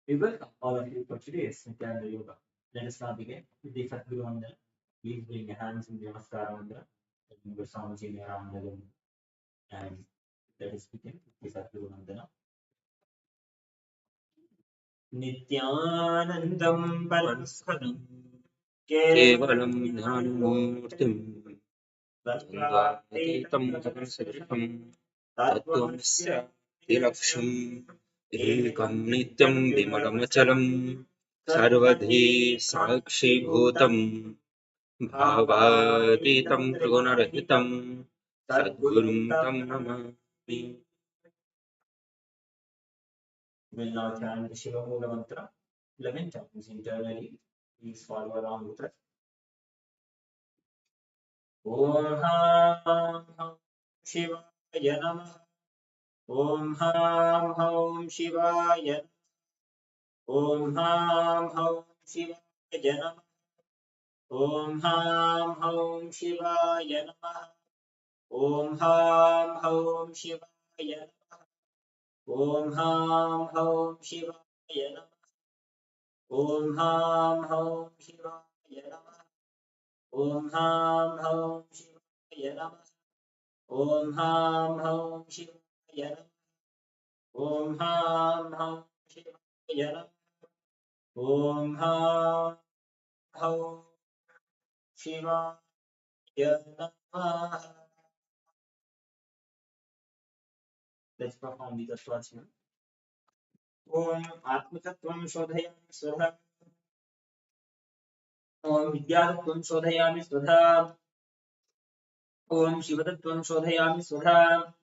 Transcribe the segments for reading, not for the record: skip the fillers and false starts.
We welcome all of you for today's Nithyananda Yoga. Let us now begin with the Satguru Vandana. Please bring your hands in the Namaskara Vandana. Your sounds in around the room. And let us begin with the Satguru Vandana. Nithyanandam Paramashivam केवलं ज्ञानमूर्तिं द्वन्द्वातीतं जगत्सदृशं तत्त्वमस्यादिलक्ष्यम् एकं नित्यं विमलमचलं सर्वधी साक्षीभूतं भावातीतं त्रिगुणरहितं सद्गुरुं तं Namami. We'll now chant the Shiva Mula Mantra 11 times internally. Please follow along with us. Om Ham Shivaya Namaha. Om Ham Shivaya. Om Ham Shivaya Namaha. Om Ham Shivaya Namaha. Om Ham Shivaya Namaha. Om Ham Shivaya Namaha. Om Ham Shivaya Namaha. Om Ham Shivaya Namaha. Om Ham Shivaya Namaha. Om Ham Shivaya Namaha. Om Ham Shivaya Namaha. Let's perform the Tasvachana. Om Atmatattvam Shodhayami Swadha. Om Vidyatattvam Shodhayami Swadha. Om Shivatattvam Shodhayami Swadha.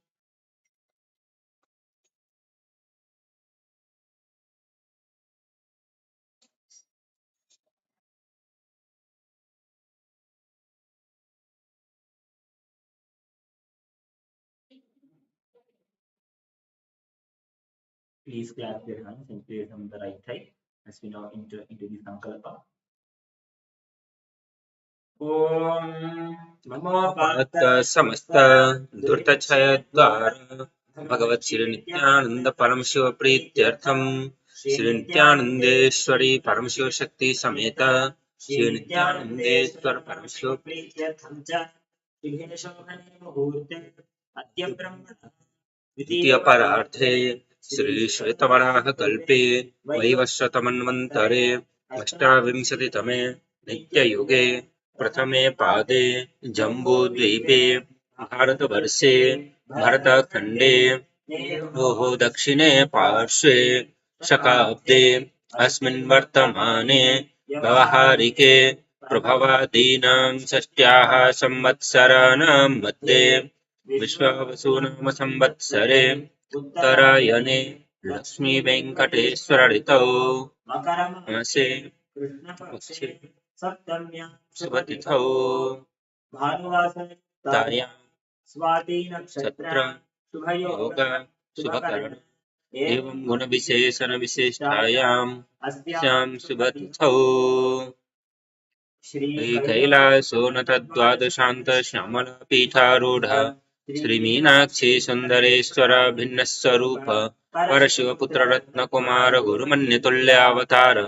Please clap your hands and place them on the right side as we now enter into the Sankalpa. Om Namo Parta समस्त दुर्तक्षयद्वारा भगवत् श्री नित्यानंद परमशिव प्रीत्यर्थम श्री नित्यानंदेश्वरी परमशिव शक्ति समेत श्री नित्यानंदेश्वर परमशिव प्रीत्यर्थं च विघ्न शोभने मुहूर्ते अद्य ब्रह्मणः द्वितीय परार्थे श्री श्वेतवराह कल्पे वैवस्वतमन्वन्तरे अष्टाविंशतितमे नित्ययुगे प्रथमे पादे जम्बूद्वीपे भारतवर्षे भरतखण्डे दक्षिणे पार्श्वे शकाब्दे अस्मिन् वर्तमाने व्यावहारिके प्रभवादीनां षष्ट्याः संवत्सराणां मध्ये विश्वावसुनाम संवत्सरे उत्तरायणे लक्ष्मी वेंकटेश्वर ऋतौ मासे कृष्णपक्षे सप्तम्यां शुभतिथौ भानुवासरे स्वाति नक्षत्र शुभयोग शुभकरण एवं गुण विशेषण विशिष्टायाम् अस्यां शुभतिथौ श्री कैलासोन्नत द्वादशान्त श्यामल पीठारूढ़ श्री मीनाक्षी सुंदरेश्वर भिन्न स्वरूप परशिव पुत्र रत्न कुमार गुरुमन्यतुल्यावतार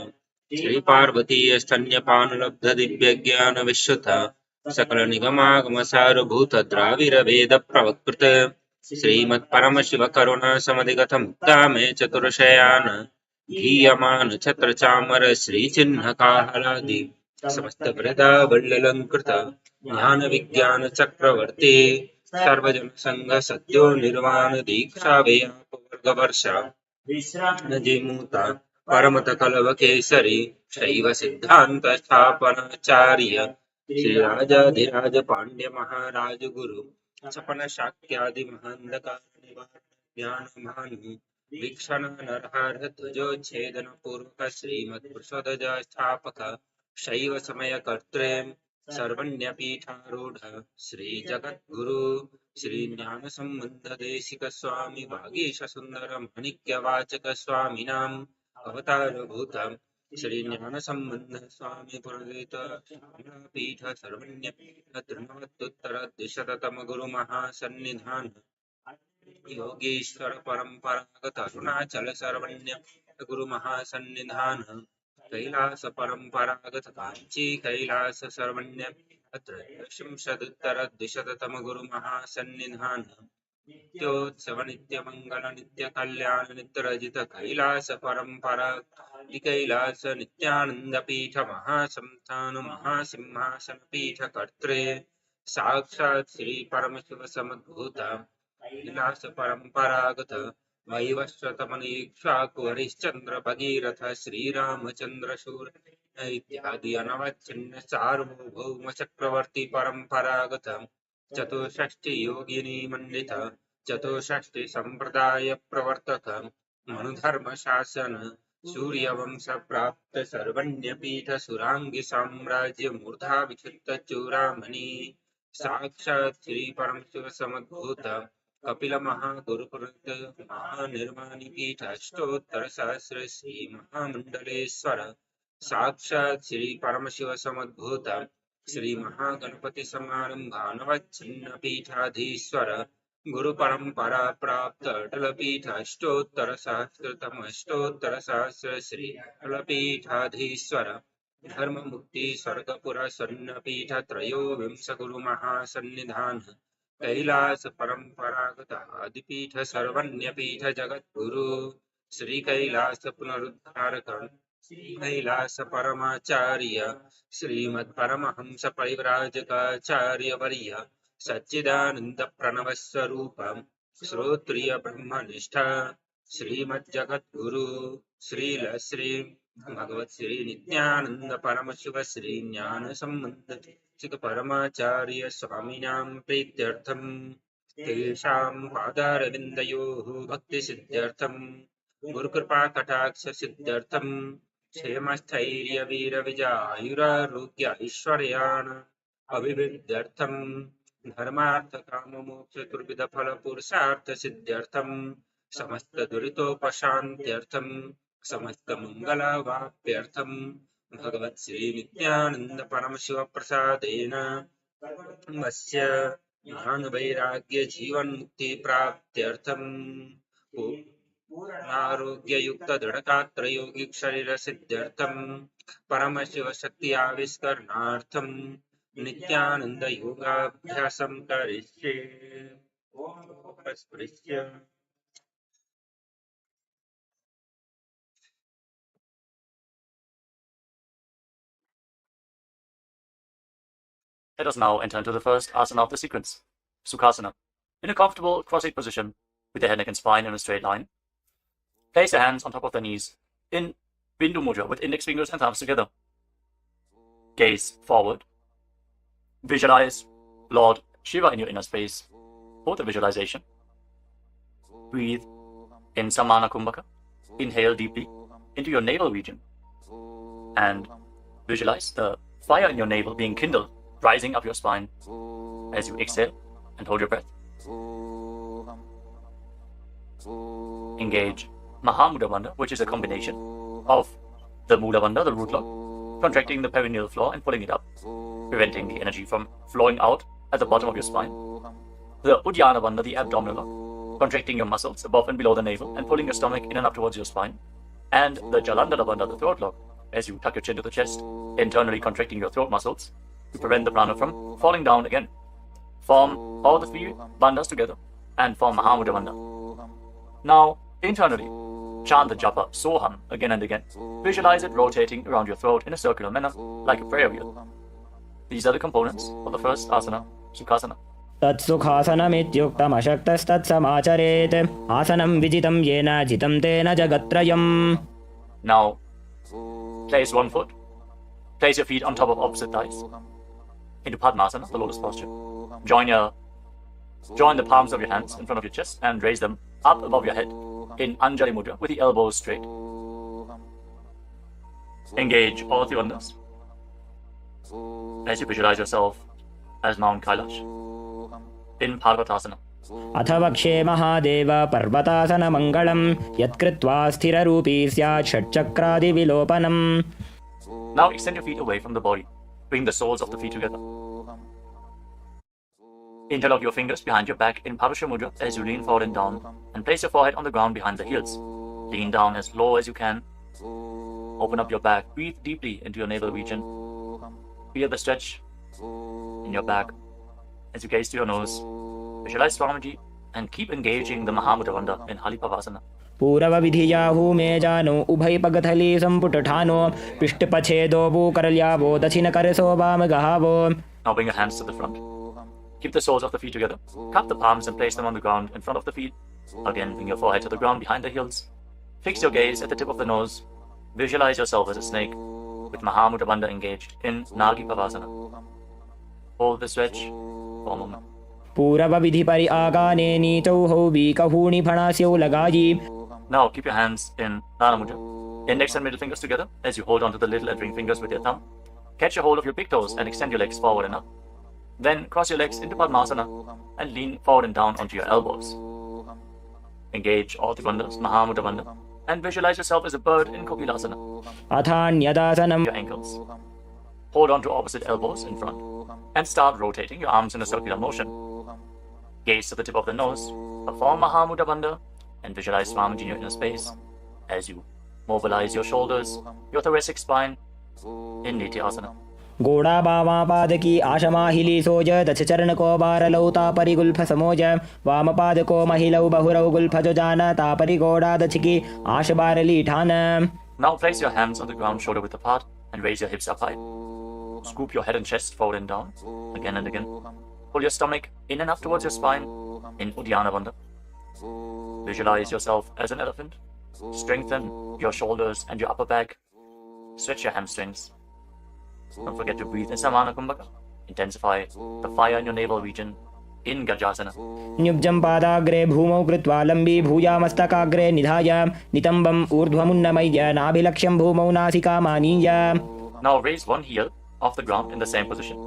श्री पार्वती स्तन्यपानुलब्ध दिव्य ज्ञान विश्रुत सकल निगमागम सारभूत द्राविर वेद प्रवकृत श्रीमत् परमशिव करुणा समधिगत मुक्तामे चतुर्शयान गीयमान छत्र चामर श्री चिन्ह काहलादि समस्त वृदावल्यलंकृत ज्ञान विज्ञान चक्रवर्ती सर्वजन संघ सद्यो निर्वाण दीक्षा वेयापवर्ग वर्षा विश्रामजिमूता परमत कलव केसरी शैव सिद्धांत स्थापनाचार्य श्री राजाधिराज पांड्य महाराज गुरु सपन शाक्यादि महांधकार निवारण ज्ञान भानु वीक्षण नरहर ध्वजोच्छेदन पूर्वक श्रीमत् पुरुषोदज स्थापक शैव समय कर्त्रे सर्वण्यपीठारूढ़ श्री जगद्गुरु श्री ज्ञान संबंध देशिक स्वामी भागीश सुंदर माणिक्य वाचक स्वामिनाम अवतार भूत श्री ज्ञान संबंध स्वामी पुरोहित पीठ सर्वण्य पीठ त्रिनवत्युत्तर द्विशततम गुरु महासन्निधान योगीश्वर परंपरागत अरुणाचल सर्वण्य गुरु महासन्निधान कैलास परंपरागत कांची कैलास सर्वण्य अत्र शंसदुत्तर द्विशततम गुरु महासन्निधान नित्योत्सव नित्य मंगल नित्य कल्याण नित्य रजित कैलास परंपरा कैलास नित्यानंद पीठ महासंस्थान महासिंहासन पीठ कर्त्रे साक्षात् श्री परमशिव समुद्भूत कैलास परंपरागत वैवस्वतमनीक्ष्वाकुवरिश्चंद्र भगीरथ श्रीरामचंद्र शूर इत्यादि अनवच्छिन्न सार्वभौम चक्रवर्ती परंपरागत चतुष्षष्टि योगिनी मंडित चतुष्षष्टि संप्रदाय प्रवर्तक मनुधर्म शासन सूर्यवंश प्राप्त सर्वण्य पीठ सुरांगी साम्राज्य मूर्धा विचित्त चूड़ामणि साक्षात् श्री परमशिव समुद्भूत कपिल महागुरुकृत महानिर्वाणी पीठ अष्टोत्तर सहस्र श्री महामंडलेश्वर साक्षात् श्री परमशिव समुद्भूत श्री महागणपति समारंभानवच्छिन्न पीठाधीश्वर गुरु परंपरा प्राप्त अटल पीठ अष्टोत्तर सहस्रतम अष्टोत्तर सहस्र श्री अटल पीठाधीश्वर धर्म मुक्ति स्वर्गपुर स्वर्ण पीठ त्रयोविंश गुरु महासन्निधान कैलास परंपरागत आदिपीठ सर्वण्य पीठ जगद्गुरु श्री कैलास पुनरुद्धारक कैलास परमाचार्य श्रीमद् परमहंस परिव्राजकाचार्य वर्य सच्चिदानंद प्रणव स्वरूप श्रोत्रिय ब्रह्मनिष्ठ श्रीमद् जगद्गुरु श्रील श्री भगवत श्री नित्यानंद परमशिव श्री ज्ञान संबंध चिक परमाचार्य स्वामिनां प्रीत्यर्थं तेषां पादारविन्दयोः भक्ति सिद्ध्यर्थं गुरुकृपा कटाक्ष सिद्ध्यर्थं क्षेमस्थैर्य वीर विजयायुरारोग्य ऐश्वर्यान् अभिवृद्ध्यर्थं धर्मार्थ काम मोक्ष चतुर्विध फल पुरुषार्थ सिद्ध्यर्थं समस्त दुरितोपशान्त्यर्थं समस्त मंगलावाप्यर्थं भगवत् श्री नित्यानंद परमशिव प्रसादेन वस्य ज्ञान वैराग्य जीवन मुक्ति प्राप्त्यर्थं पूर्णारोग्य युक्त दृढ़गात्र योगिक शरीर सिद्ध्यर्थं परमशिव शक्ति आविष्करणार्थं नित्यानंद योगाभ्यासं करिष्ये। ओम स्पृश्य Let us now enter into the first asana of the sequence, Sukhasana. In a comfortable cross-legged position, with the head, neck and spine in a straight line, place your hands on top of the knees in Bindu Mudra with index fingers and thumbs together. Gaze forward. Visualize Lord Shiva in your inner space. Hold the visualization. Breathe in Samana Kumbhaka. Inhale deeply into your navel region. And visualize the fire in your navel being kindled, rising up your spine as you exhale and hold your breath. Engage Mahamudra Bandha, which is a combination of the Mula Bandha, the root lock, contracting the perineal floor and pulling it up, preventing the energy from flowing out at the bottom of your spine. The Uddiyana Bandha, the abdominal lock, contracting your muscles above and below the navel and pulling your stomach in and up towards your spine. And the Jalandhara Bandha, the throat lock, as you tuck your chin to the chest, internally contracting your throat muscles to prevent the prana from falling down again. Form all the three bandhas together and form Mahamudra Bandha. Now, internally, chant the japa Soham again and again. Visualize it rotating around your throat in a circular manner, like a prayer wheel. These are the components of the first asana, Sukhasana. तत्सुखासनमित्युक्तमशक्तस्तत्समाचरेत् आसनं विजितं येन जितं तेन जगत्त्रयम्. Now, place one foot. Place your feet on top of opposite thighs into Padmasana, the lotus posture. Join the palms of your hands in front of your chest and raise them up above your head in Anjali Mudra with the elbows straight. Engage all three bandhas as you visualize yourself as Mount Kailash in Parvatasana. अथ वक्षे महादेव पर्वतासनमङ्गलं यत्कृत्वा स्थिररूपी स्यात् षट्चक्रादिविलोपनम्. Now extend your feet away from the body. Bring the soles of the feet together. Interlock your fingers behind your back in Parasha Mudra as you lean forward and down, and place your forehead on the ground behind the heels. Lean down as low as you can. Open up your back. Breathe deeply into your navel region. Feel the stretch in your back as you gaze to your nose. Visualize Swamiji and keep engaging the Mahamudra Bandha in Halipavasana. पूरवविधियाहू मे जानो उभय पगथली संपुट ठानो पृष्ठपछेदो करल्यावो दक्षिण करसो वाम गहावो. Now bring your hands to the front. Keep the soles of the feet together. Cup the palms and place them on the ground in front of the feet. Again, bring your forehead to the ground behind the heels. Fix your gaze at the tip of the nose. Visualize yourself as a snake with Mahamudra Bandha engaged in Nagi Pavasana. Hold the stretch for a moment. पूरवविधि परि आगाने नीचौ हौ बीकहूणि फणास्यौ लगायि. Now keep your hands in Nana Mudra. Index and middle fingers together as you hold onto the little and ring fingers with your thumb. Catch a hold of your big toes and extend your legs forward and up. Then cross your legs into Padmasana and lean forward and down onto your elbows. Engage all the bandhas, Mahamudra Bandha, and visualize yourself as a bird in Kokilasana. अथान्यदासनं. Your ankles. Hold on to opposite elbows in front and start rotating your arms in a circular motion. Gaze to the tip of the nose, perform Mahamudra Bandha, and visualize Swamiji in your inner space as you mobilize your shoulders, your thoracic spine in Nithyananda. गोड़ा बावा पादकी आशमाहिली सोज दश चरण को बारलौ तापरि Gulf समोज वाम पाद को महिलौ बहुरौ गुल्फजो जान तापरि गोड़ा दछकी आश बारली ठान. Now place your hands on the ground shoulder width apart and raise your hips up high. Scoop your head and chest forward and down again and again. Pull your stomach in and up towards your spine in Uddiyana Bandha. Visualize yourself as an elephant. Strengthen your shoulders and your upper back. Stretch your hamstrings. Don't forget to breathe in Samana Kumbhaka. Intensify the fire in your navel region in Gajasana. न्युब्जं पादाग्रे भूमौ कृत्वा लम्बी भूयामस्तकाग्रे निधाय नितम्बम् ऊर्ध्वमुन्नमय्य नाभिलक्ष्यं भूमौ नासिकामानीय. Now raise one heel off the ground in the same position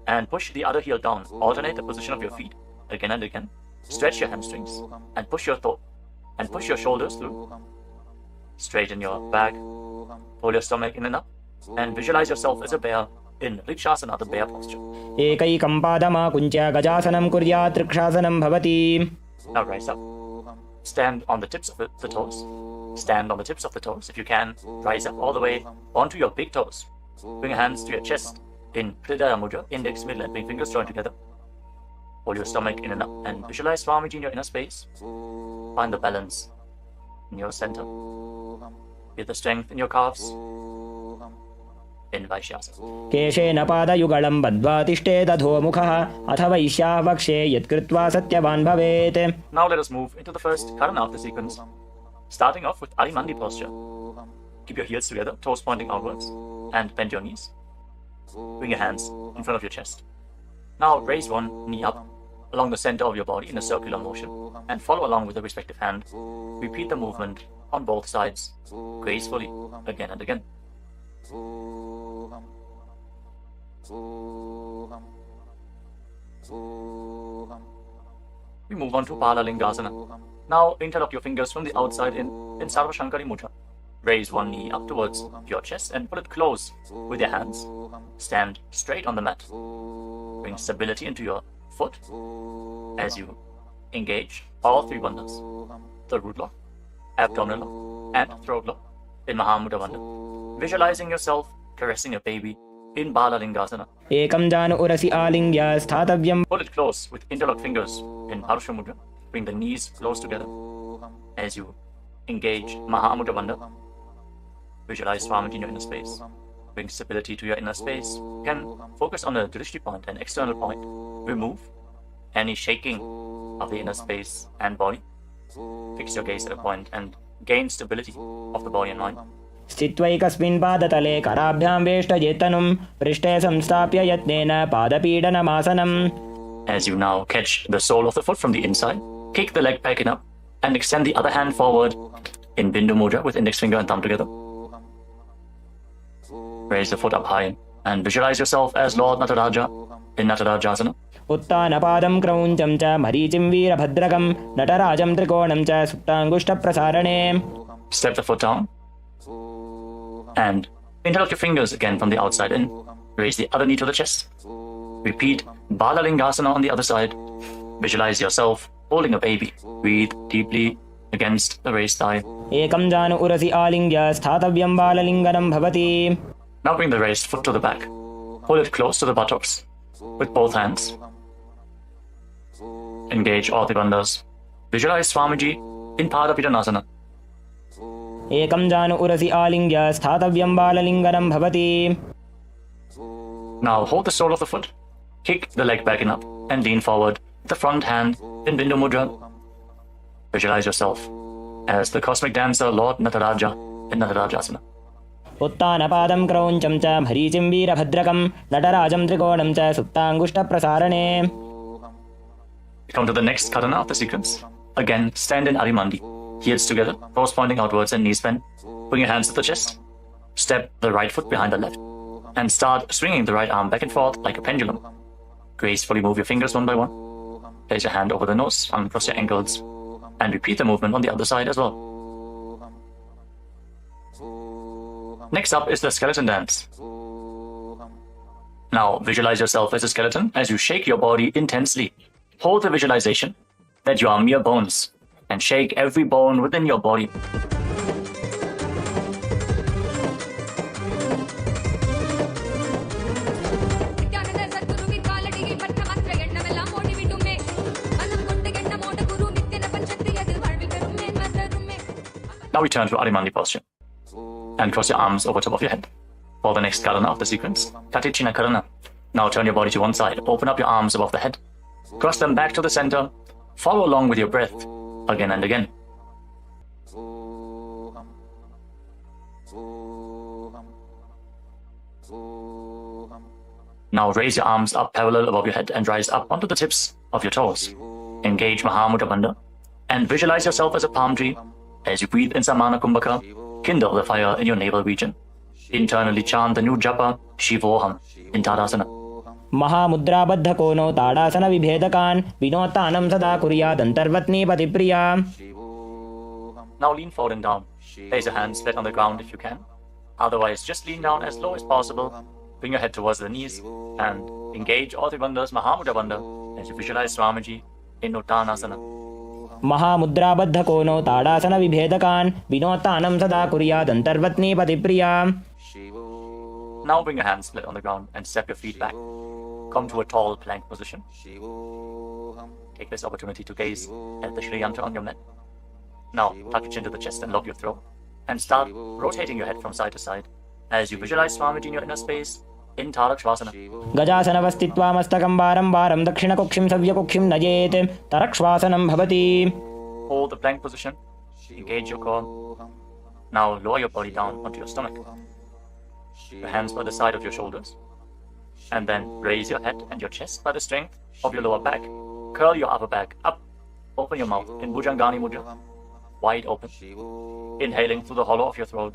and push the other heel down. Alternate the position of your feet again and again. Stretch your hamstrings and push your shoulders through. Straighten your back. Pull your stomach in and up. And visualize yourself as a bear in Rikshasana, the bear posture. एकैकं पादमाकुञ्च्य गजासनं कुर्यात् ऋक्षासनं भवति. Now rise up. Stand on the tips of the toes. Stand on the tips of the toes. If you can, rise up all the way onto your big toes. Bring your hands to your chest in Hridaya Mudra, index, middle and ring fingers joined together. Hold your stomach in and up and visualize Swamiji in your inner space. Find the balance in your center. Feel the strength in your calves. In Vaishyasana. केशेन पादयुगलं बद्ध्वा तिष्ठेदधोमुखः अथ वैश्याः वक्ष्ये यत्कृत्वा सत्यवान् भवेत्. Now let us move into the first Karanartha sequence. Starting off with Arimandi posture. Keep your heels together, toes pointing outwards, and bend your knees. Bring your hands in front of your chest. Now raise one knee up along the center of your body in a circular motion and follow along with the respective hand. Repeat the movement on both sides gracefully again and again. We move on to Balalingasana. Now interlock your fingers from the outside in Sarva Shankari Mudra. Raise one knee up towards your chest and pull it close with your hands. Stand straight on the mat. Bring stability into your foot as you engage all three bandhas. The root lock, abdominal lock, and throat lock in Mahamudra Bandha. Visualizing yourself caressing a baby in Balalingasana. एकं जान उरसि आलिङ्ग्य स्थातव्यं. Pull it close with interlocked fingers in Harsha Mudra. Bring the knees close together as you engage Mahamudra Bandha. Visualize Swamiji in your inner space. Bring stability to your inner space. You can focus on a drishti point, an external point. Remove any shaking of the inner space and body. Fix your gaze at a point and gain stability of the body and mind. स्थित्वैकस्मिन् पादतले कराभ्यां वेष्टयेत्तनुं पृष्ठे संस्थाप्य यत्नेन पादपीडनमासनम्. As you now catch the sole of the foot from the inside, kick the leg back and up and extend the other hand forward in Bindu Mudra with index finger and thumb together. Raise the foot up high and visualize yourself as Lord Nataraja in Natarajasana. उत्तानपादं क्रौञ्चं च मरीचिं वीरभद्रकं नटराजं त्रिकोणं च सुप्ताङ्गुष्ठप्रसारणे. Step the foot down and interlock your fingers again from the outside in. Raise the other knee to the chest. Repeat Balalingasana on the other side. Visualize yourself holding a baby. Breathe deeply against the raised thigh. एकं जानु उरसि आलिङ्ग्य स्थातव्यं बाललिङ्गनं भवति. Now bring the raised foot to the back. Pull it close to the buttocks with both hands. Engage all the bandhas. Visualize Swamiji in Padapittanasana. एकं जानु उरसि आलिङ्ग्य स्थातव्यं बाललिङ्गनं भवति. Now hold the sole of the foot, kick the leg back and up, and lean forward with the front hand in Bindu Mudra. Visualize yourself as the cosmic dancer Lord Nataraja in Natarajasana. उत्तानपादं क्रौञ्चं च मरीचिं वीरभद्रकं नटराजं त्रिकोणं च सुप्ताङ्गुष्ठप्रसारणे. Come to the next katana of the sequence. Again, stand in Arimandi. Heels together, toes pointing outwards and knees bent. Bring your hands to the chest. Step the right foot behind the left. And start swinging the right arm back and forth like a pendulum. Gracefully move your fingers one by one. Place your hand over the nose, thumb across your ankles. And repeat the movement on the other side as well. Next up is the skeleton dance. Now visualize yourself as a skeleton as you shake your body intensely. Hold the visualization that you are mere bones and shake every bone within your body. Now we turn to Arimandi posture and cross your arms over top of your head. For the next karana of the sequence, Katichina Karana. Now turn your body to one side, open up your arms above the head. Cross them back to the center. Follow along with your breath again and again. Now raise your arms up parallel above your head and rise up onto the tips of your toes. Engage Mahamudra Bandha and visualize yourself as a palm tree. As you breathe in Samana Kumbhaka, kindle the fire in your navel region. Internally chant the new japa Shivoham in Tadasana. महामुद्राबद्धकोनो tadasana विभेदकान् विनोत्तानं सदा कुर्यादन्तर्वत्नी पतिप्रिया. Now lean forward and down. Place your hands flat on the ground if you can. Otherwise, just lean down as low as possible. Bring your head towards the knees and engage all the bandhas Mahamudra Bandha as you visualize Swamiji in Uttanasana. महामुद्राबद्धकोनो tadasana विभेदकान् विनोत्तानं सदा कुर्यादन्तर्वत्नी पतिप्रिया. Now bring your hands flat on the ground and step your feet back. Come to a tall plank position. Take this opportunity to gaze at the Shri Yantra on your mat. Now tuck your chin to the chest and lock your throat. And start rotating your head from side to side as you visualize Swamiji in your inner space in Tarakshvasana. गजासनवस्थित्वा मस्तकं वारं वारं दक्षिणकुक्षिं सव्यकुक्षिं नयेत् तरक्ष्वासनं भवति. Hold the plank position. Engage your core. Now lower your body down onto your stomach. Your hands by the side of your shoulders. And then raise your head and your chest by the strength of your lower back. Curl your upper back up. Open your mouth in Bhujangani Mudra. Wide open. Inhaling through the hollow of your throat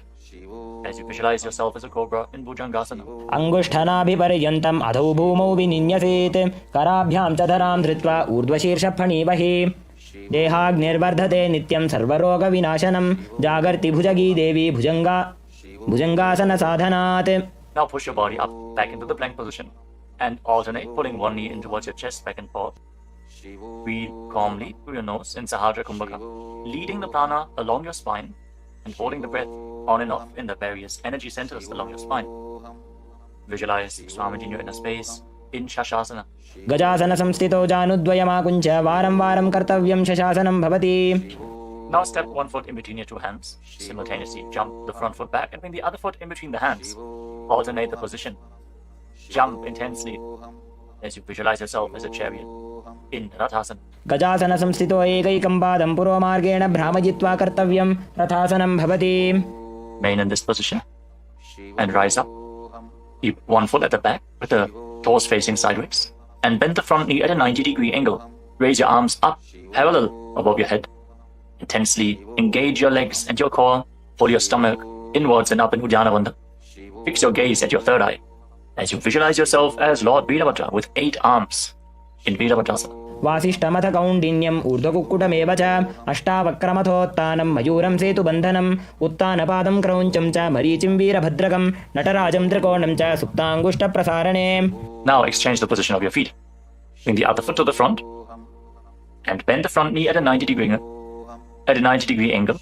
as you visualize yourself as a cobra in Bhujangasana. अंगुष्ठनाभिपर्यन्तम् अधौ भूमौ विनिन्यसेत् कराभ्यां च धरां धृत्वा ऊर्ध्वशीर्षफणीवहि. देहाग्निर्वर्धते नित्यं सर्वरोगविनाशनं जागर्ति भुजगी देवी भुजंगासन साधनात्. Now push your body up back into the plank position and alternate pulling one knee in towards your chest back and forth. Breathe calmly through your nose in Sahadra Kumbhaka, leading the prana along your spine and holding the breath on and off in the various energy centers along your spine. Visualize Swamiji in your inner space in Shashasana. गजासन संस्थितो जानुद्वयमाकुञ्च वारं वारं कर्तव्यं शशासनं भवति. Now step one foot in between your two hands. Simultaneously jump the front foot back and bring the other foot in between the hands. Alternate the position. Jump intensely as you visualize yourself as a chariot in Rathasana. गजासन संस्थितो एकैकं पादं पुरोमार्गेण भ्रामयित्वा कर्तव्यं रथासनं भवति. Remain in this position and rise up. Keep one foot at the back with the toes facing sideways and bend the front knee at a 90-degree angle. Raise your arms up parallel above your head. Intensely engage your legs and your core. Pull your stomach inwards and up in Uddiyana Bandha. Fix your gaze at your third eye as you visualize yourself as Lord Veerabhadra with 8 arms in Veerabhadrasana. वासिष्ठमथ कौण्डिन्यम् ऊर्ध्वकुक्कुटमेव च अष्टावक्रमथोत्तानं मयूरं सेतुबन्धनम् उत्तानपादं क्रौञ्चं च मरीचिं वीरभद्रकं नटराजं त्रिकोणं च सुप्ताङ्गुष्ठप्रसारणे. Now exchange the position of your feet. Bring the other foot to the front and bend the front knee at a 90-degree angle at a 90-degree angle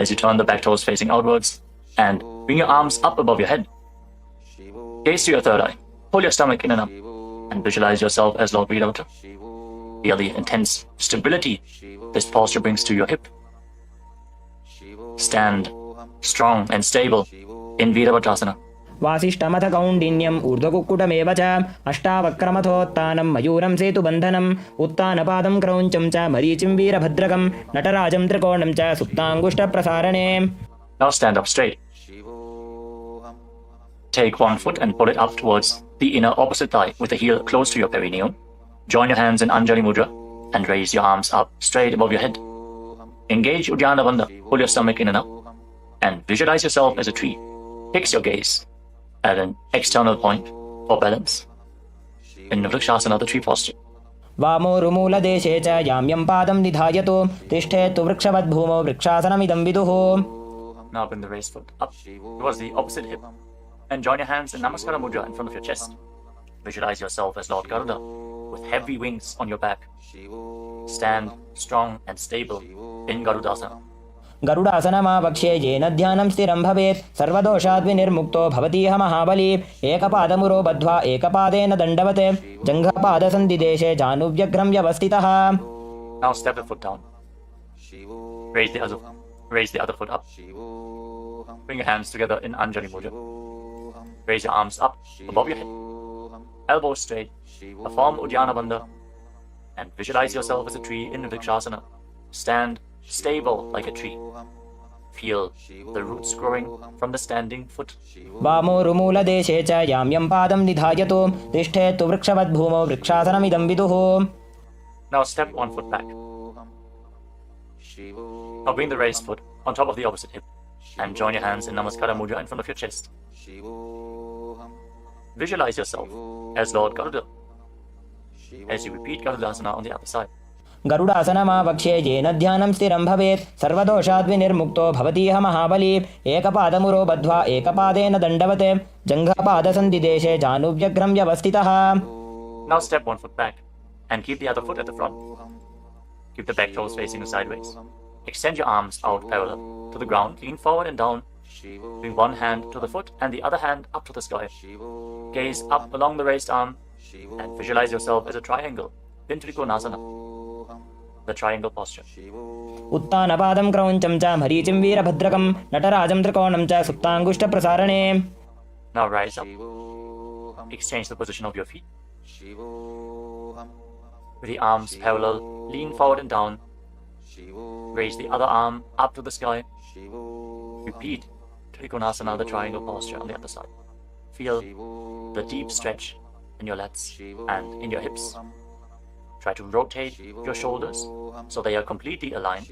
as you turn the back toes facing outwards and bring your arms up above your head. Gaze to your third eye. Pull your stomach in and up and visualize yourself as Lord Virabhadra. Feel the intense stability this posture brings to your hip. Stand strong and stable in Virabhadrasana. वासिष्ठमथ कौण्डिन्यम् ऊर्ध्वकुक्कुटमेव च अष्टावक्रमथोत्थानं मयूरं सेतुबन्धनम् उत्तानपादं क्रौञ्चं च मरीचिं वीरभद्रकं नटराजं त्रिकोणं च सुप्ताङ्गुष्ठप्रसारणे. Now stand up straight. Take one foot and pull it up towards the inner opposite thigh with the heel close to your perineum. Join your hands in Anjali Mudra and raise your arms up straight above your head. Engage Uddiyana Bandha, pull your stomach in and up, and visualize yourself as a tree. Fix your gaze at an external point for balance. In Vrikshasana, the tree posture. वामोरुमूलदेशे च याम्यं पादं निधायतु तिष्ठेत्तु वृक्षवद्भूमौ वृक्षासनमिदं विदुः. Now bring the raised foot up towards the opposite hip and join your hands in Namaskara Mudra in front of your chest. Visualize yourself as Lord Garuda with heavy wings on your back. Stand strong and stable in Garudasana. गरुडासनमावक्ष्ये येन ध्यानं स्थिरं भवेत् सर्वदोषाद् विनिर्मुक्तो भवतीह महाबली एकपादमुरो बद्ध्वा एकपादेन दण्डवत् जङ्घपादसन्धिदेशे जानुव्यग्रं व्यवस्थितः. Now step the foot down. Raise the other foot up. Bring your hands together in Anjali Mudra. Raise your arms up above your head. Elbows straight. Perform Uddiyana Bandha and visualize yourself as a tree in Vrikshasana. Stand stable like a tree. Feel the roots growing from the standing foot. वामोरुमूलदेशे च याम्यं पादं निधायतु तिष्ठेत्तु वृक्षवद्भूमौ वृक्षासनमिदं विदुः. Now step one foot back. Now bring the raised foot on top of the opposite hip and join your hands in Namaskara Mudra in front of your chest. Visualize yourself as Lord Garuda as you repeat Garudasana on the other side. गरुडासनमावक्ष्ये येन ध्यानं स्थिरं भवेत् सर्वदोषाद् विनिर्मुक्तो भवतीह महाबली एकपादमुरो बद्ध्वा एकपादेन दण्डवत् जङ्घपादसन्धिदेशे जानुव्यग्रं व्यवस्थितः. Now step one foot back and keep the other foot at the front. Keep the back toes facing sideways. Extend your arms out parallel to the ground, lean forward and down. Bring one hand to the foot and the other hand up to the sky. Gaze up along the raised arm and visualize yourself as a triangle in Trikonasana, the triangle posture. उत्तानपादं क्रौञ्चं च मरीचिं वीरभद्रकं नटराजं त्रिकोणं च सुप्ताङ्गुष्ठप्रसारणे. Now rise up. Exchange the position of your feet. With the arms parallel, lean forward and down. Raise the other arm up to the sky. Repeat Trikonasana, the triangle posture on the other side. Feel the deep stretch in your lats and in your hips. Try to rotate your shoulders so they are completely aligned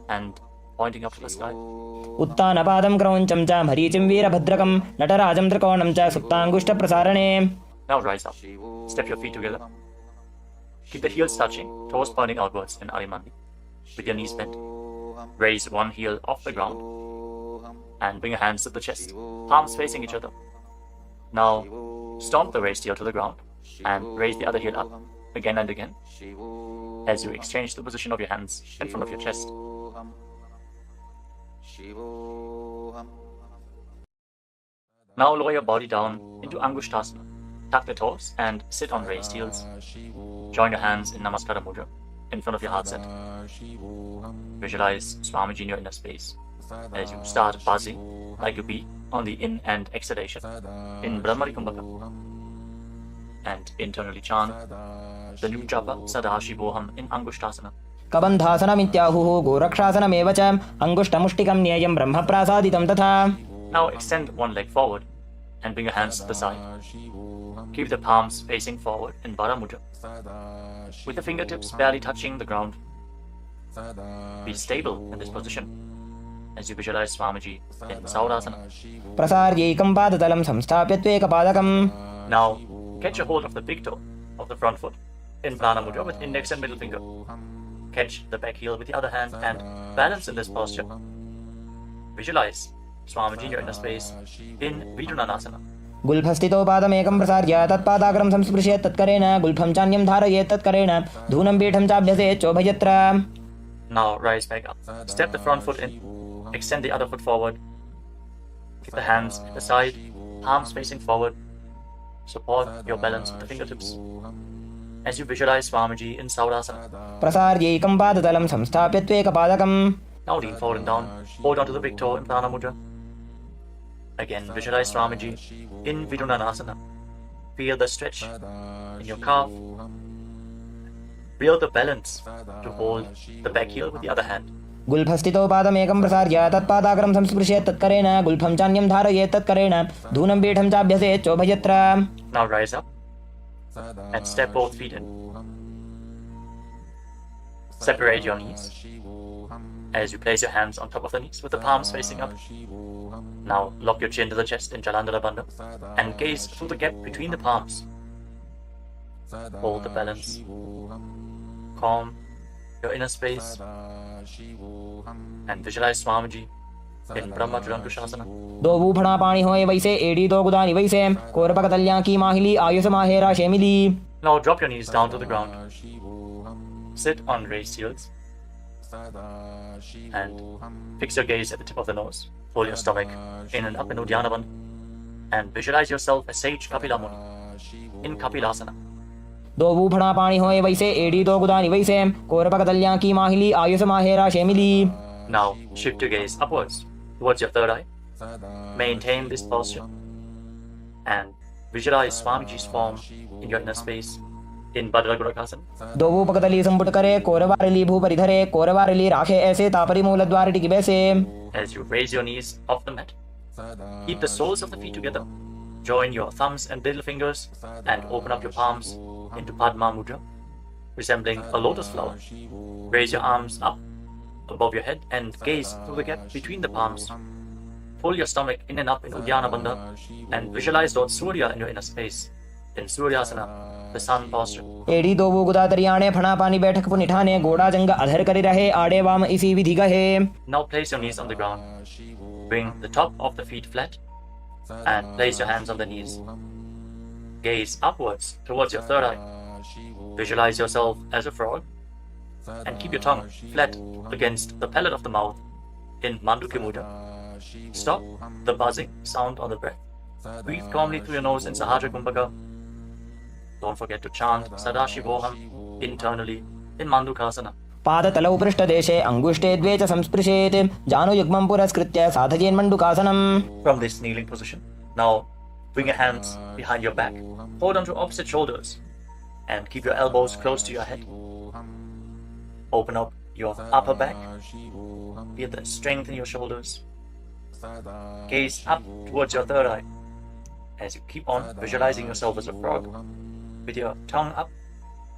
and pointing up to the sky. उत्तानपादं क्रौञ्चं च मरीचिं वीरभद्रकं नटराजं त्रिकोणं च सुप्ताङ्गुष्ठप्रसारणे. Now rise up. Step your feet together. Keep the heels touching, toes pointing outwards in Arimandi with your knees bent. Raise one heel off the ground and bring your hands to the chest, palms facing each other. Now stomp the raised heel to the ground and raise the other heel up again and again as you exchange the position of your hands in front of your chest. Now lower your body down into Angushtasana. Tuck the toes and sit on raised heels. Join your hands in Namaskara Mudra in front of your heart center. Visualize Swamiji in your inner space as you start buzzing like a bee on the in and exhalation in Brahmari Kumbhaka. And internally chant the new japa Sadashivoham in Angushtasana. कबन्धासनमित्याहुः गोरक्षासनमेव च अङ्गुष्ठमुष्टिकं न्यायं ब्रह्मप्रासादितं तथा. Now extend one leg forward and bring your hands to the side. Keep the palms facing forward in Vara Mudra with the fingertips barely touching the ground. Be stable in this position as you visualize Swamiji in Saurasana. प्रसार्यैकं पादतलं संस्थाप्य त्वेकपादकम्. Now catch a hold of the big toe of the front foot in Prana Mudra with index and middle finger. Catch the back heel with the other hand and balance in this posture. Visualize Swamiji in your inner space in Vidunanasana. गुल्फस्थितो पादमेकं प्रसार्य तत्पादाग्रं संस्पृश्य तत्करेण गुल्फं चान्यं धारयेत् तत्करेण धूनं पीठं चाभ्यसेत् चोभयत्र. Now rise back up. Step the front foot in. Extend the other foot forward. Keep the hands at the side, palms facing forward. Support your balance with the fingertips. As you visualize Swamiji in Saurasana. प्रसार्यैकं पादतलं संस्थाप्य त्वेकपादकम्. Now lean forward and down. Hold onto the big toe in Prana Mudra. Again, visualize Swamiji in Vidunanasana. Feel the stretch in your calf. Feel the balance to hold the back heel with the other hand. गुल्फस्थितो पादमेकं प्रसार्य तत्पादाग्रं संस्पृशेत् तत्करेण गुल्फं चान्यं धारयेत् तत्करेण धूनं पीठं चाभ्यसेत् चोभयत्र. Now rise up and step both feet in. Separate your knees as you place your hands on top of the knees with the palms facing up. Now lock your chin to the chest in Jalandhara Bandha and gaze through the gap between the palms. Hold the balance. Calm your inner space and visualize Swamiji in Brahma Julankushasana. दो बूफड़ा पानी होए वैसे एड़ी दो गुदानी वैसे कोरपक तल्या की माहिली Ayush माहेरा शेमिली. Now drop your knees down to the ground. Sit on raised heels and fix your gaze at the tip of the nose. Pull your stomach in and up in Uddiyana Bandha and visualize yourself as Sage Kapila Muni in Kapilasana. दो बूफड़ा पानी होए वैसे एड़ी दो गुदानी वैसे कोरपक तल्या की माहिली Ayush माहेरा शेमिली. Now shift your gaze upwards towards your third eye. Maintain this posture and visualize Swamiji's form in your inner space in Bhadragurakasana. दो बूपक तली संपुट करे कोरवारली भूपरिधरे कोरवारली राखे ऐसे तापरी मूल द्वार टिकी बैसे. As you raise your knees off the mat, keep the soles of the feet together. Join your thumbs and little fingers and open up your palms into Padma Mudra, resembling a lotus flower. Raise your arms up above your head and gaze through the gap between the palms. Pull your stomach in and up in Uddiyana Bandha and visualize Lord Surya in your inner space in Suryasana, the sun posture. एड़ी दो बू गुदा तरियाणे फणा पानी बैठक पुनिठाने गोड़ा जंग अधर करी रहे आड़े वाम इसी विधि गहे. Now place your knees on the ground. Bring the top of the feet flat and place your hands on the knees. Gaze upwards towards your third eye. Visualize yourself as a frog and keep your tongue flat against the palate of the mouth in Mandukya Mudra. Stop the buzzing sound on the breath. Breathe calmly through your nose in Sahaja Kumbhaka. Don't forget to chant Sadashivoham internally in Mandukasana. पादतलौ पृष्ठदेशे अंगुष्ठे द्वे च संस्पृशेत् जानुयुग्मं पुरस्कृत्य साधयेन्मण्डुकासनम्. From this kneeling position, now bring your hands behind your back. Hold on to opposite shoulders and keep your elbows close to your head. Open up your upper back. Feel the strength in your shoulders. Gaze up towards your third eye as you keep on visualizing yourself as a frog with your tongue up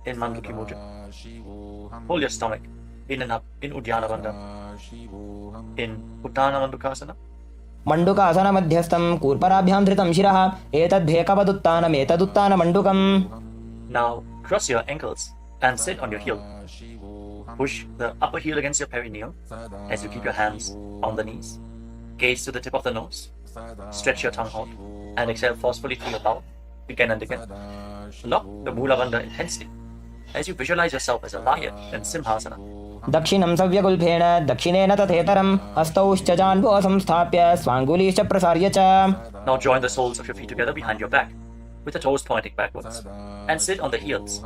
in Mandukya Mudra. Pull your stomach in and up in Uddiyana Bandha in Uttana Mandukasana. मंडुकासन मध्यस्थं कूर्पराभ्यां धृतं शिरः एतद्भेकवदुत्तानम् एतदुत्तानमण्डुकम्. Now cross your ankles and sit on your heel. Push the upper heel against your perineum as you keep your hands on the knees. Gaze to the tip of the nose. Stretch your tongue out and exhale forcefully through your mouth again and again. Lock the Mula Bandha intensely as you visualize yourself as a lion in Simhasana. दक्षिणं सव्यगुल्फेण दक्षिणेन तथेतरं हस्तौश्च जान्वो संस्थाप्य स्वाङ्गुलीश्च प्रसार्य च. Now join the soles of your feet together behind your back with the toes pointing backwards and sit on the heels.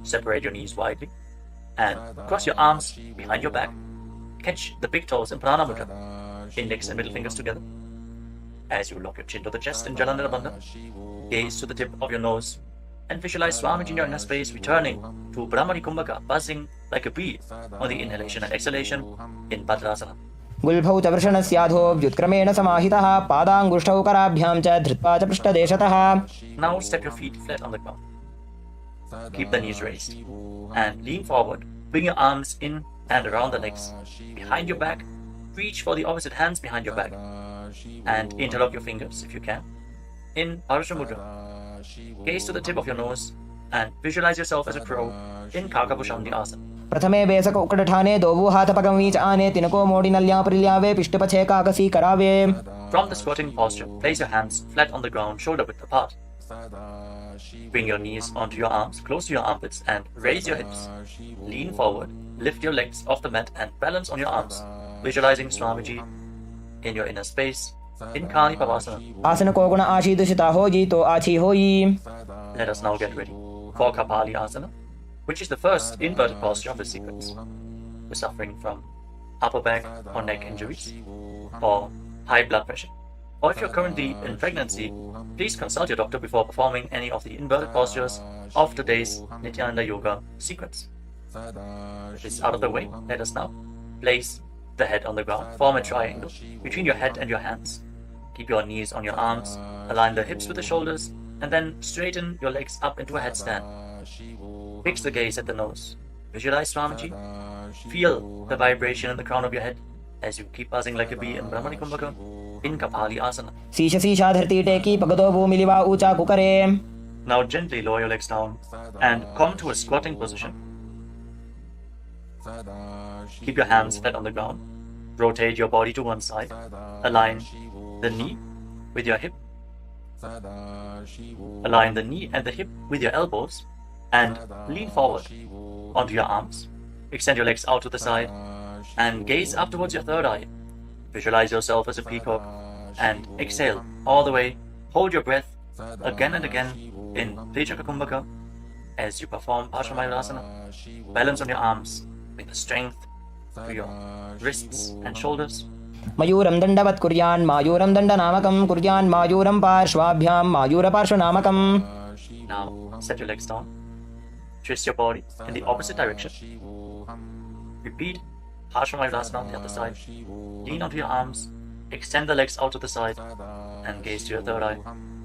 Separate your knees widely and cross your arms behind your back. Catch the big toes in Prana Mudra, index and middle fingers together. As you lock your chin to the chest in Jalandhara Bandha, gaze to the tip of your nose and visualize Swamiji in your inner space returning to Brahmani Kumbhaka, buzzing like a bee on the inhalation and exhalation in Bhadrasana. गुल्फौ च वृषणस्याधो व्युत्क्रमेण समाहितः पादाङ्गुष्ठौ कराभ्यां च धृत्वा च पृष्ठदेशतः. Now step your feet flat on the ground. Keep the knees raised and lean forward. Bring your arms in and around the legs. Behind your back, reach for the opposite hands behind your back and interlock your fingers if you can in Parasha Mudra. Gaze to the tip of your nose and visualize yourself as a crow in Kakabhushandi Asana. प्रथमे बेसक उकडठाने दोवु हाथपगं वीच आने तिनको मोडी नल्या प्रिल्यावे पिष्टपछे काकसी करावे. From the squatting posture, place your hands flat on the ground, shoulder width apart. Bring your knees onto your arms, close to your armpits, and raise your hips. Lean forward lift your legs off the mat and balance on your arms, visualizing Swamiji in your inner space in Kali Pavasana. आसन को गुण आशी दुषिता होई तो आछी होई. Let us now get ready for Kapali Asana, which is the first inverted posture of the sequence. You're suffering from upper back or neck injuries or high blood pressure. Or if you're currently in pregnancy, please consult your doctor before performing any of the inverted postures of today's Nithyananda Yoga sequence. With this out of the way, let us now place the head on the ground. Form a triangle between your head and your hands. Keep your knees on your arms, align the hips with the shoulders, and then straighten your legs up into a headstand. Fix the gaze at the nose. Visualize Swamiji. Feel the vibration in the crown of your head as you keep buzzing like a bee in Brahmani Kumbhaka in Kapali Asana. शीश शीशा धरती टेकी पगदो भूमि लिवा ऊंचा कुकरे. Now gently lower your legs down and come to a squatting position. Keep your hands flat on the ground. Rotate your body to one side. Align the knee with your hip. Align the knee and the hip with your elbows and lean forward onto your arms. Extend your legs out to the side and gaze up towards your third eye. Visualize yourself as a peacock and exhale all the way. Hold your breath again and again in Vijaka Kumbhaka as you perform Paramashiva. Balance on your arms. Bring the strength to your wrists and shoulders. मयूरं दण्डवत् कुर्यान् मायूरं दण्डनामकं कुर्यान् मायूरं पार्श्वाभ्यां मायूरपार्श्वनामकम्. Now set your legs down. Twist your body in the opposite direction. Repeat Paramashiva on the other side. Lean onto your arms. Extend the legs out to the side and gaze to your third eye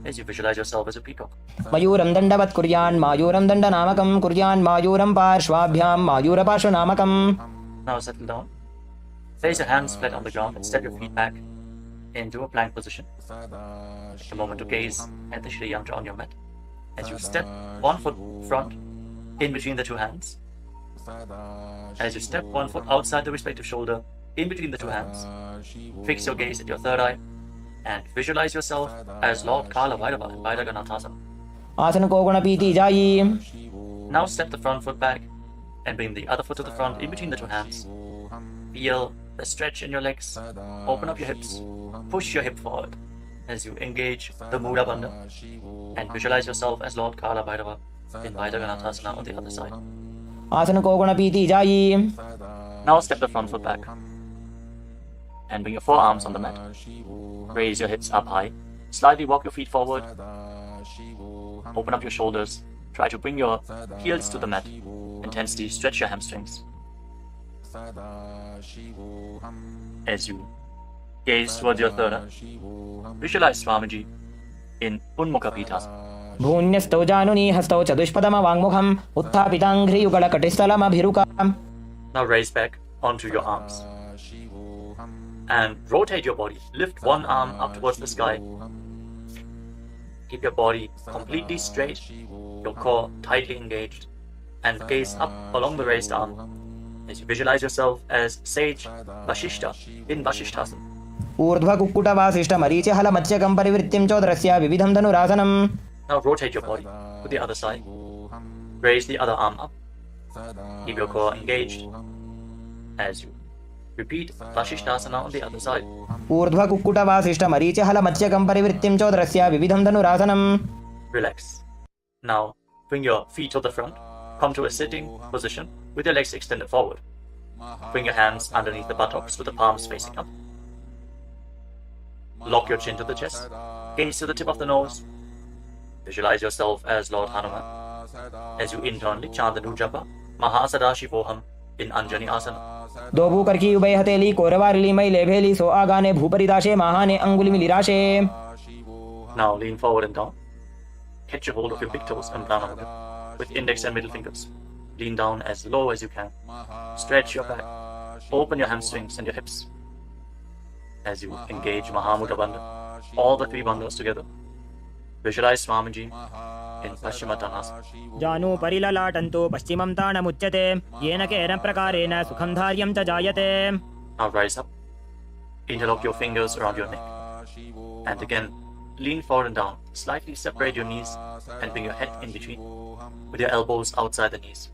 as you visualize yourself as a peacock. मयूरं दण्डवत् कुर्यान् मायूरं दण्डनामकं कुर्यान् मायूरं पार्श्वाभ्यां मायूरपार्श्वनामकम्. Now settle down. Place your hands flat on the ground and step your feet back into a plank position. Take a moment to gaze at the Shri Yantra on your mat. As you step one foot front in between the two hands. As you step one foot outside the respective shoulder in between the two hands. Fix your gaze at your third eye and visualize yourself as Lord Kala Bhairava in Bhairaganathasana. आसन को गुण पीती जाई. Now step the front foot back and bring the other foot to the front in between the two hands. Feel the stretch in your legs. Open up your hips. Push your hip forward as you engage the Mudra Bandha and visualize yourself as Lord Kala Bhairava in Bhairaganathasana on the other side. आसन को गुण पीती जाई. Now step the front foot back and bring your forearms on the mat. Raise your hips up high. Slightly walk your feet forward. Open up your shoulders. Try to bring your heels to the mat. Intensely stretch your hamstrings. As you gaze towards your third eye, visualize Swamiji in Unmukha Pithasana. भून्यस्तौ जानुनी हस्तौ चतुष्पदमवाङ्मुखम् उत्थापिताङ्घ्रियुगलकटिस्थलमभिरुकाम्. Now raise back onto your arms and rotate your body. Lift one arm up towards the sky. Keep your body completely straight, your core tightly engaged, and gaze up along the raised arm as you visualize yourself as Sage Vashishta in Vashishthasana. ऊर्ध्वकुक्कुटवासिष्ठमरीचिहलमत्स्यकं परिवृत्तिं चोदरस्य विविधं धनुरासनम्. Now rotate your body to the other side. Raise the other arm up. Keep your core engaged as you repeat Vashishthasana on the other side. ऊर्ध्वकुक्कुटवासिष्ठमरीचिहलमत्स्यकं परिवृत्तिं चोदरस्य विविधं धनुरासनम्. Relax. Now bring your feet to the front. Come to a sitting position with your legs extended forward. Bring your hands underneath the buttocks with the palms facing up. Lock your chin to the chest. Gaze to the tip of the nose. Visualize yourself as Lord Hanuman as you internally chant the Nujapa Mahasadashivoham in Anjani Asana. दो भूकर की उभय हथेली कोरवारली मैले भेली सो आगाने भूपरिदाशे महाने अंगुली मिलिराशे. Now lean forward and down. Catch a hold of your big toes and pranayama with index and middle fingers. Lean down as low as you can. Stretch your back. Open your hamstrings and your hips as you engage Mahamudra Bandha, all the three bandhas together. Visualize Swamiji in Paschimottanasana. जानु परिललाटन्तो पश्चिमं ताणमुच्यते येन केन प्रकारेण सुखं धार्यं च जायते. Now rise up. Interlock your fingers around your neck. And again, lean forward and down. Slightly separate your knees and bring your head in between with your elbows outside the knees.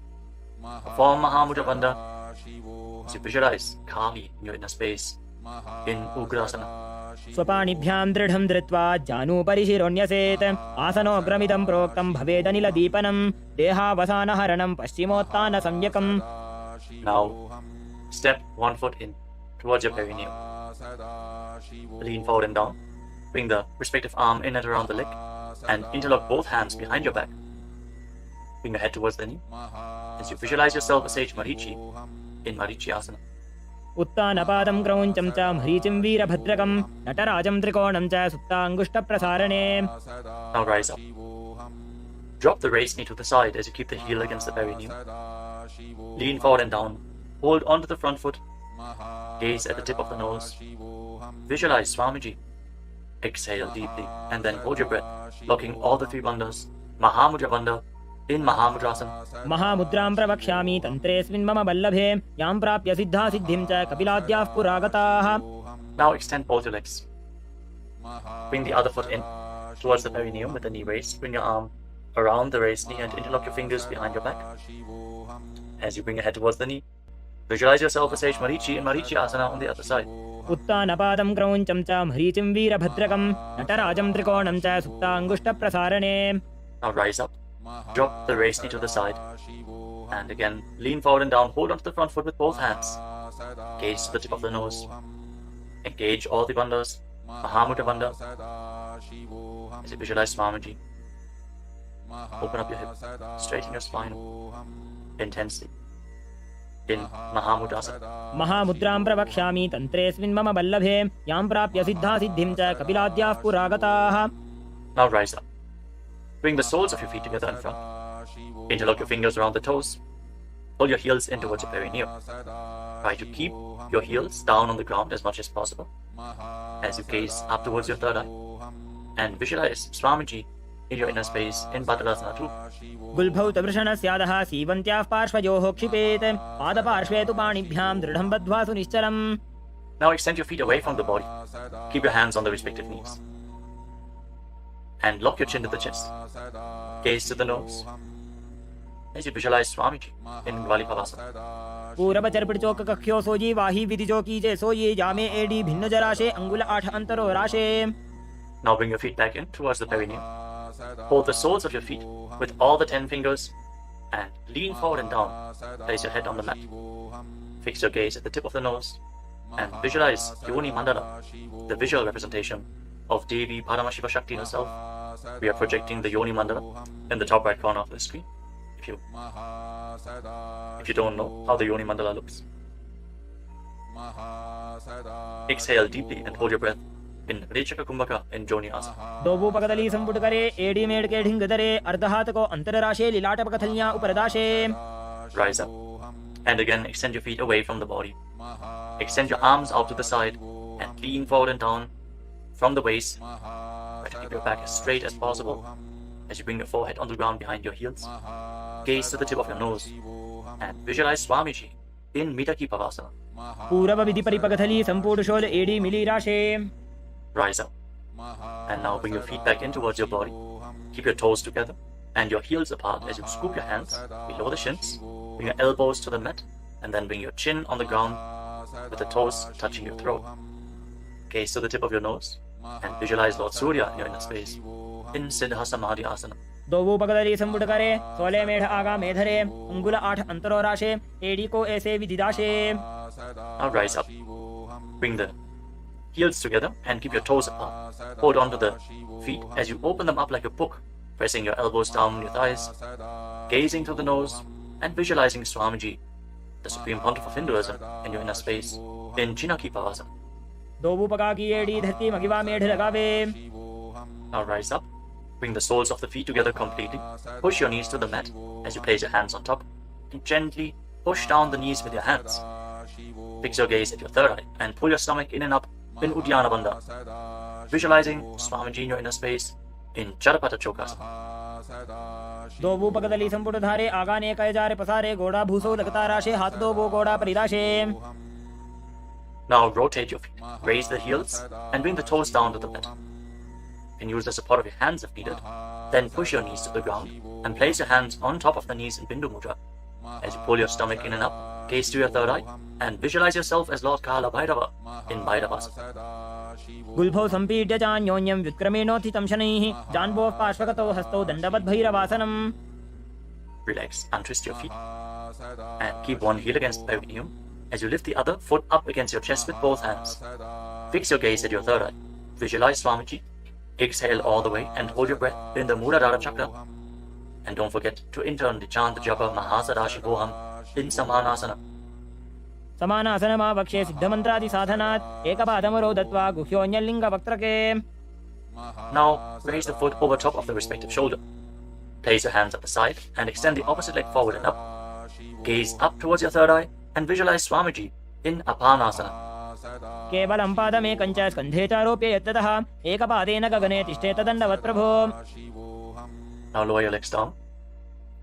Perform Mahamudra Bandha So visualize Kali in your inner space in Ugrasana. स्वपाणिभ्यां दृढं धृत्वा जानूपरिशिरोऽन्यसेत् आसनोऽग्रमिदं प्रोक्तं भवेदनिलदीपनं देहावसानहरणं पश्चिमोत्तानसंज्ञकम्. Now step one foot in towards your perineum. Lean forward and down. Bring the respective arm in and around the leg and interlock both hands behind your back. Bring your head towards the knee as you visualize yourself as Sage Marichi in Marichi Asana. उत्तानपादं क्रौञ्चं च मरीचिं वीरभद्रकं नटराजं त्रिकोणं च सुप्ताङ्गुष्ठप्रसारणे. Now rise up. Drop the raised knee to the side as you keep the heel against the perineum. Lean forward and down. Hold onto the front foot. Gaze at the tip of the nose. Visualize Swamiji. Exhale deeply and then hold your breath, locking all the three bandhas. Mahamudra bandha in Mahamudrasana. महामुद्रां प्रवक्ष्यामि तन्त्रेऽस्मिन् मम वल्लभे यां प्राप्य सिद्धा सिद्धिं च कपिलाद्याः पुरागताः. Now extend both your legs. Bring the other foot in towards the perineum with the knee raised. Bring your arm around the raised knee and interlock your fingers behind your back. As you bring your head towards the knee, visualize yourself as Sage Marichi in Marichi Asana on the other side. उत्तानपादं क्रौञ्चं च मरीचिं वीरभद्रकं नटराजं त्रिकोणं च सुप्ताङ्गुष्ठप्रसारणे. Now rise up. Drop the raised knee to the side. And again, lean forward and down. Hold onto the front foot with both hands. Gaze to the tip of the nose. Engage all the bandhas. Mahamudra bandha. As you visualize Swamiji. Open up your hip. Straighten your spine. Intensely. In Mahamudrasana. महामुद्रां प्रवक्ष्यामि तन्त्रेऽस्मिन् मम वल्लभे यां प्राप्य सिद्धा सिद्धिं च कपिलाद्याः पुरागताः. Now rise up. Bring the soles of your feet together in front. Interlock your fingers around the toes. Pull your heels in towards your perineum. Try to keep your heels down on the ground as much as possible as you gaze up towards your third eye. And visualize Swamiji in your inner space in Badalasana too. गुल्भौ तवृषणस्यादः सीवन्त्याः पार्श्वयोः क्षिपेत् पादपार्श्वे तु पाणिभ्यां दृढं बद्ध्वा सुनिश्चलम्. Now extend your feet away from the body. Keep your hands on the respective knees. And lock your chin to the chest. Gaze to the nose. As you visualize Swamiji in Gvalipavasana. पूरवचर्पितचोक कख्यो sooji वाही विधिजो कीजे सोये जामे AD भिन्न जराशे अंगुल 8 अंतरो राशे. Now bring your feet back in towards the perineum. Hold the soles of your feet with all the 10 fingers and lean forward and down. Place your head on the mat. Fix your gaze at the tip of the nose and visualize Yoni Mandala, the visual representation of Devi Paramashiva Shakti herself. We are projecting the Yoni Mandala in the top right corner of the screen. If you don't know how the Yoni Mandala looks. Exhale deeply and hold your breath in Rechaka Kumbhaka in Joni Asana. दोबू पकदली संपुट करे AD made के ढिंग दरे अर्धहात को अंतरराशे लीलाट पकथलियां उपरदाशे. Rise up and again extend your feet away from the body. Extend your arms out to the side and lean forward and down from the waist. Try to keep your back as straight as possible as you bring your forehead on the ground behind your heels. Gaze to the tip of your nose and visualize Swamiji in Mitaki Pavasana. पूरव विधि परिपकथली संपूर्ण शोल एडी मिली राशे. Rise up and now bring your feet back in towards your body. Keep your toes together and your heels apart as you scoop your hands below the shins. Bring your elbows to the mat and then bring your chin on the ground with the toes touching your throat. Gaze to the tip of your nose and visualize Lord Surya in your inner space in Siddha Samadhi Asana. दोबू पकदली संपुट करे 16 मेढ आगा मेधरे अंगुल 8 अंतरो राशे AD को ऐसे विधिदाशे. Now rise up. Bring the heels together and keep your toes apart. Hold on to the feet as you open them up like a book, pressing your elbows down on your thighs, gazing through the nose and visualizing Swamiji, the Supreme Pontiff of Hinduism, in your inner space in Chinaki Pavasana. दोबू पका की AD धरती मगिवा मेढ लगावे. Now rise up. Bring the soles of the feet together completely. Push your knees to the mat as you place your hands on top and gently push down the knees with your hands. Fix your gaze at your third eye and pull your stomach in and up in Uddiyana Bandha. Visualizing Swamiji in your inner space in Charapata Chokasana. दोबू पकदली संपुट धारे आगाने कयजारे पसारे गोड़ा भूसो लगता राशे हाथ दोबो गोड़ा परिदाशे. Now rotate your feet. Raise the heels and bring the toes down to the mat. You can use the support of your hands if needed. Then push your knees to the ground and place your hands on top of the knees in Bindu Mudra. As you pull your stomach in and up, gaze to your third eye and visualize yourself as Lord Kala Bhairava in Bhairavasana. गुल्फौ सम्पीड्य चान्योन्यं व्युत्क्रमेणोत्थितं शनैः जान्वोः पार्श्वगतौ हस्तौ दण्डवद्भैरवासनम्. Relax, untwist your feet and keep one heel against the perineum as you lift the other foot up against your chest with both hands. Fix your gaze at your third eye. Visualize Swamiji. Exhale all the way and hold your breath in the Muladhara chakra. And don't forget to internally chant the japa Mahasadashivoham in Samanasana. समानासनमावक्षे सिद्धमन्त्रादिसाधनात् एकपादमरो दत्वा गुह्योऽन्यलिङ्गवक्त्रके. Now raise the foot over top of the respective shoulder. Place your hands at the side and extend the opposite leg forward and up. Gaze up towards your third eye and visualize Swamiji in Apanasana. केवलं पादमेकं च स्कन्धे चारोप्य यत्ततः एकपादेन गगने तिष्ठेत दण्डवत् प्रभो. Now lower your legs down.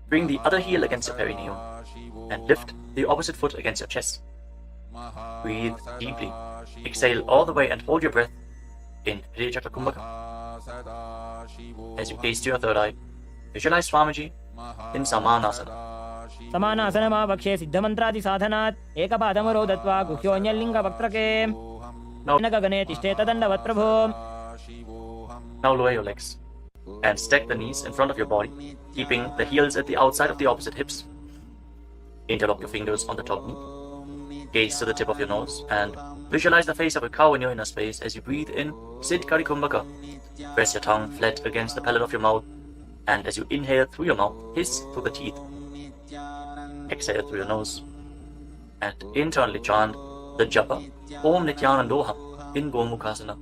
Bring the other heel against your perineum and lift the opposite foot against your chest. Breathe deeply. Exhale all the way and hold your breath in Hriya Chakra Kumbhaka. As you gaze to your third eye, visualize Swamiji in Samanasana. समानासनमावक्षे सिद्धमन्त्रादिसाधनात् एकपादमरो दत्वा गुह्योऽन्यलिङ्गवक्त्रके. Now गगने तिष्ठेत दण्डवत् प्रभो. lower your legs and stack the knees in front of your body, keeping the heels at the outside of the opposite hips. Interlock your fingers on the top knee. Gaze to the tip of your nose and visualize the face of a cow in your inner space as you breathe in Siddhkari Kumbhaka. Press your tongue flat against the palate of your mouth, and as you inhale through your mouth, hiss through the teeth. Exhale through your nose and internally chant the japa Om Nithyananda in Gomukhasana.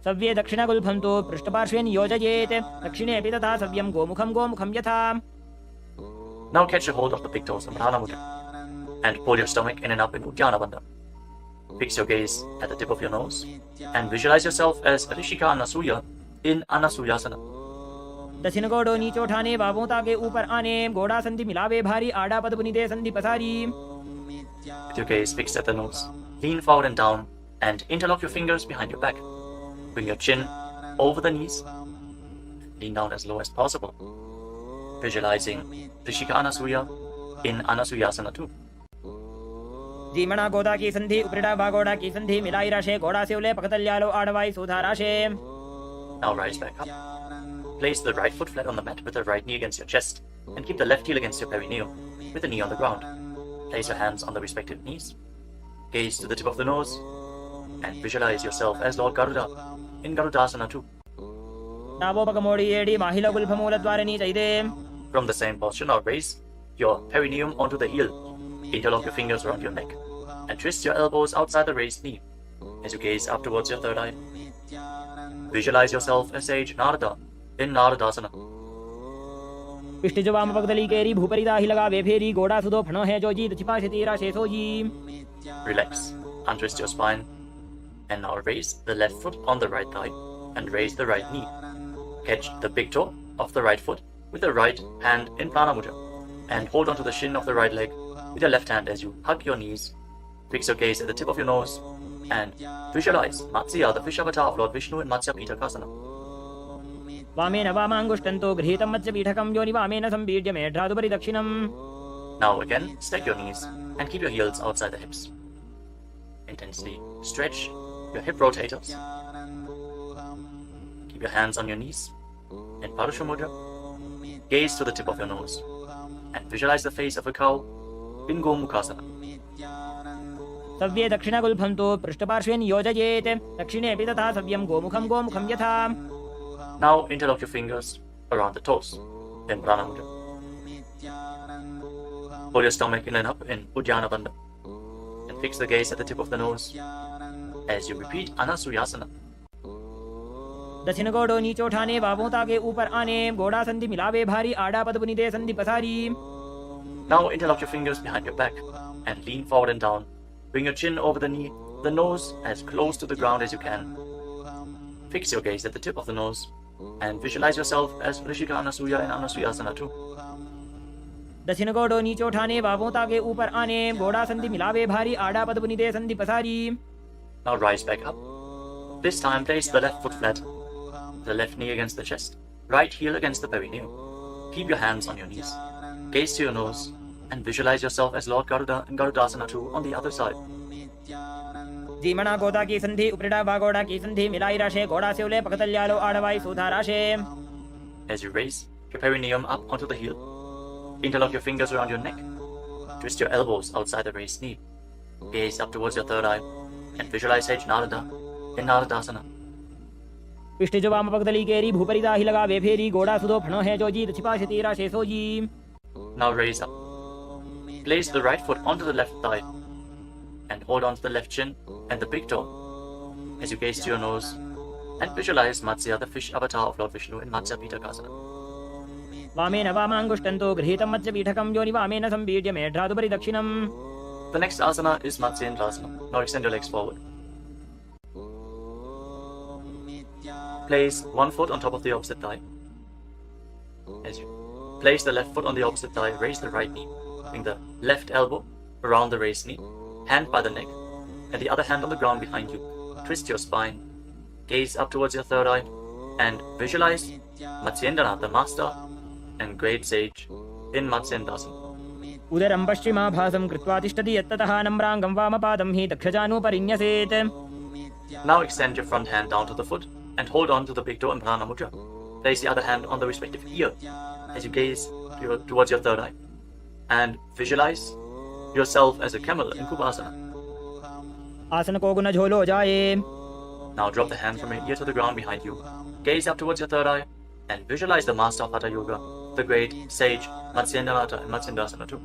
सव्ये दक्षिणगुल्फं तु पृष्ठपार्श्वे नियोजयेत्. दक्षिणेऽपि तथा सव्यं गोमुखं गोमुखं यथा. Now catch a hold of the big toes of Dharana Mudra and pull your stomach in and up in Uddiyana Bandha. Fix your gaze at the tip of your nose and visualize yourself as Rishika Anasuya in Anasuyasana. दक्षिण गोडो नीचो ठाने बाबों के ऊपर आने गोड़ा संधि मिलावे भारी आड़ा पद पुनिदे संधि पसारी. With your gaze fixed at the nose, lean forward and down and interlock your fingers behind your back. Bring your chin over the knees. Lean down as low as possible. Visualizing Rishika Anasuya in Anasuyasana too. जीमणा गोदा की संधि उपरिडा बागोड़ा की संधि मिलाई राशे गोड़ा से उले पकतल्यालो आड़वाई सुधा राशे. Now rise back up. Place the right foot flat on the mat with the right knee against your chest and keep the left heel against your perineum with the knee on the ground. Place your hands on the respective knees. Gaze to the tip of the nose and visualize yourself as Lord Garuda in Garudasana too. From the same posture, now raise your perineum onto the heel. Interlock your fingers around your neck and twist your elbows outside the raised knee as you gaze up towards your third eye. Visualize yourself as sage Narada in Naradasana. पिष्टिज वाम पगदली केरी भूपरिदा ही लगा वे फेरी गोड़ा सुदो फणो है जो जी दछिपा से तेरा शेषो जी. Relax, untwist your spine and now raise the left foot on the right thigh and raise the right knee. Catch the big toe of the right foot with the right hand in Prana Mudra and hold onto the shin of the right leg with your left hand as you hug your knees. Fix your gaze at the tip of your nose and visualize Matsya, the fish avatar of Lord Vishnu in Matsya Pitakasana. वामेन वामांगुष्टन्तो गृहीतं मत्स्य पीठकं योनि वामेन संपीड्य मेढ्रादुपरि दक्षिणम्. Now again, stack your knees and keep your heels outside the hips. Intensely stretch your hip rotators. Keep your hands on your knees in Parusha Mudra. Gaze to the tip of your nose and visualize the face of a cow in Gomukhasana. सव्ये दक्षिणगुल्फं तु पृष्ठपार्श्वे नियोजयेत्. दक्षिणेऽपि तथा सव्यं गोमुखं गोमुखं यथा. Now interlock your fingers around the toes in Prana Mudra. Pull your stomach in and up in Uddiyana Bandha and fix the gaze at the tip of the nose as you repeat Anasuyasana. दक्षिण गोडो नीचो ठाने बाबों के ऊपर आने गोड़ा संधि मिलावे भारी आड़ा पद पुनिदे संधि पसारी. Now interlock your fingers behind your back and lean forward and down. Bring your chin over the knee, the nose as close to the ground as you can. Fix your gaze at the tip of the nose and visualize yourself as Rishika Anasuya in Anasuyasana too. दक्षिण गोडो नीचो ठाने बाबों के ऊपर आने गोड़ा संधि मिलावे भारी आड़ा पद पुनिदे संधि पसारी. Now rise back up. This time place the left foot flat, the left knee against the chest, right heel against the perineum. Keep your hands on your knees. Gaze to your nose and visualize yourself as Lord Garuda in Garudasana too on the other side. जीमणा गोदा की संधि उपरिडा बागोड़ा की संधि मिलाई राशे गोड़ा से उले पकतल्यालो आड़वाई सुधा राशे. As you raise your perineum up onto the heel, interlock your fingers around your neck, twist your elbows outside the raised knee, gaze up towards your third eye, and visualize Sage Narada in Naradasana. पिष्ट जो वाम पकतली केरी भूपरिदा ही लगा वे फेरी गोड़ा सुधो फणो है जो जी छिपाशती राशे sooji. Now raise up. Place the right foot onto the left thigh and hold on to the left shin and the big toe as you gaze to your nose and visualize Matsya, the fish avatar of Lord Vishnu in Matsya Pitakasana. वामेन वामांगुष्टन्तो गृहीतं मत्स्य पीठकं योनि वामेन संबीड्य मेढ्रादुपरि दक्षिणम्. The next asana is Matsyendrasana. Now extend your legs forward. Place one foot on top of the opposite thigh. As you place the left foot on the opposite thigh, raise the right knee. Bring the left elbow around the raised knee, hand by the neck, and the other hand on the ground behind you. Twist your spine, gaze up towards your third eye, and visualize Matsyendranath, the master and great sage in Matsyendrasana. उदरं पश्चिमाभासं कृत्वा तिष्ठति यत्ततः नम्राङ्गं वामपादं हि दक्षजानुपरिन्यसेत्. Now extend your front hand down to the foot and hold on to the big toe in Prana Mudra. Place the other hand on the respective ear as you gaze towards your third eye and visualize yourself as a camel in Kubasana. आसन को गुण झोलो जाए. Now drop the hand from your ear to the ground behind you. Gaze up towards your third eye and visualize the master of Hatha Yoga, the great sage Matsyendranath in Matsyendrasana too.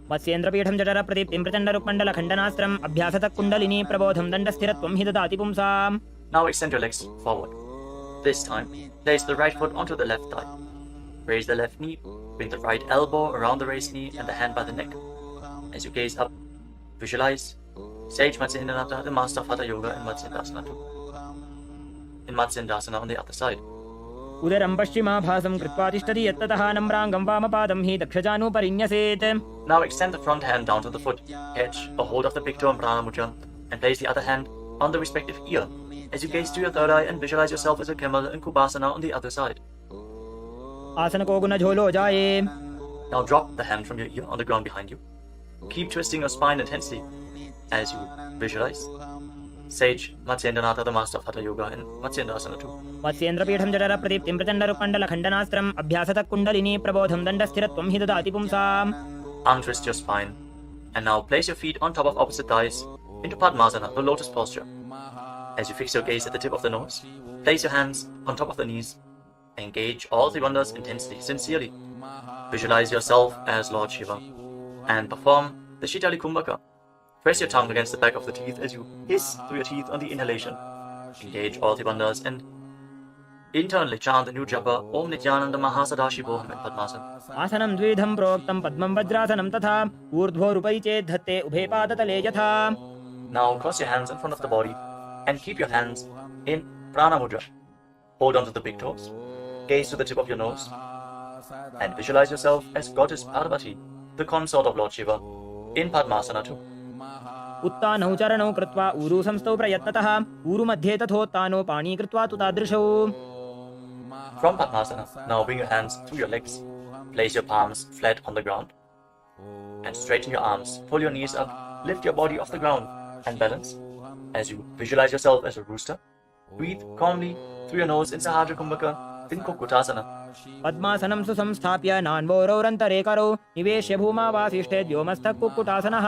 मत्स्येन्द्रपीठं जठर प्रदीप्तिं प्रचण्डरुक्मण्डल खण्डनास्त्रम् अभ्यासतः kundalini प्रबोधं दण्डस्थिरत्वं हि ददाति पुंसाम्. Now extend your legs forward. This time, place the right foot onto the left thigh. Raise the left knee, bring the right elbow around the raised knee and the hand by the neck. As you gaze up, visualize Sage Matsyendranath, the master of Hatha Yoga in Matsyendrasana too. In Matsyendrasana on the other side. उदरं पश्चिमाभासं कृत्वा तिष्ठति यत्ततः नम्राङ्गं वामपादं हि दक्षजानुपरिन्यसेत्. Now extend the front hand down to the foot, catch a hold of the big toe in Prana Mudra, and place the other hand on the respective ear as you gaze to your third eye and visualize yourself as a camel in Kubasana on the other side. आसन को गुण झोलो जाए. Now drop the hand from your ear on the ground behind you. Keep twisting your spine intensely as you visualize Sage Matsyendranath, the master of Hatha Yoga in Matsyendrasana too. मत्स्येन्द्रपीठं जठर प्रदीप्तिं प्रचण्डरुक्मण्डल खण्डनास्त्रम् अभ्यासतः kundalini प्रबोधं दण्डस्थिरत्वं हि ददाति पुंसाम्. Untwist your spine and now place your feet on top of opposite thighs into Padmasana, the lotus posture. As you fix your gaze at the tip of the nose, place your hands on top of the knees. Engage all three bandhas intensely, sincerely. Visualize yourself as Lord Shiva and perform the Shitali Kumbhaka. Press your tongue against the back of the teeth as you hiss through your teeth on the inhalation. Engage all three bandhas and internally chant the new japa Om Nithyananda Mahasadaशिवोऽहम् in Padmasana. आसनं द्विधं प्रोक्तं पद्मं वज्रासनं तथा ऊर्ध्वोरुपरि चेत् धत्ते उभे पादतले यथा. Now cross your hands in front of the body and keep your hands in Prana Mudra. Hold on to the big toes. Gaze to the tip of your nose and visualize yourself as Goddess Parvati, the consort of Lord Shiva, in Padmasana too. उत्तानौ चरणौ कृत्वा ऊरु संस्थौ प्रयत्नतः ऊरु मध्ये तथोत्तानो पाणी कृत्वा तु तादृशौ. From Padmasana, now bring your hands through your legs. Place your palms flat on the ground and straighten your arms. Pull your knees up, lift your body off the ground and balance. As you visualize yourself as a rooster, breathe calmly through your nose in Sahadra Kumbhaka in Kukutasana. पद्मासनं सुसंस्थाप्य नान्वोरौरन्तरे करौ निवेश्य भूमा वासिष्ठे व्योमस्थः कुक्कुटासनः.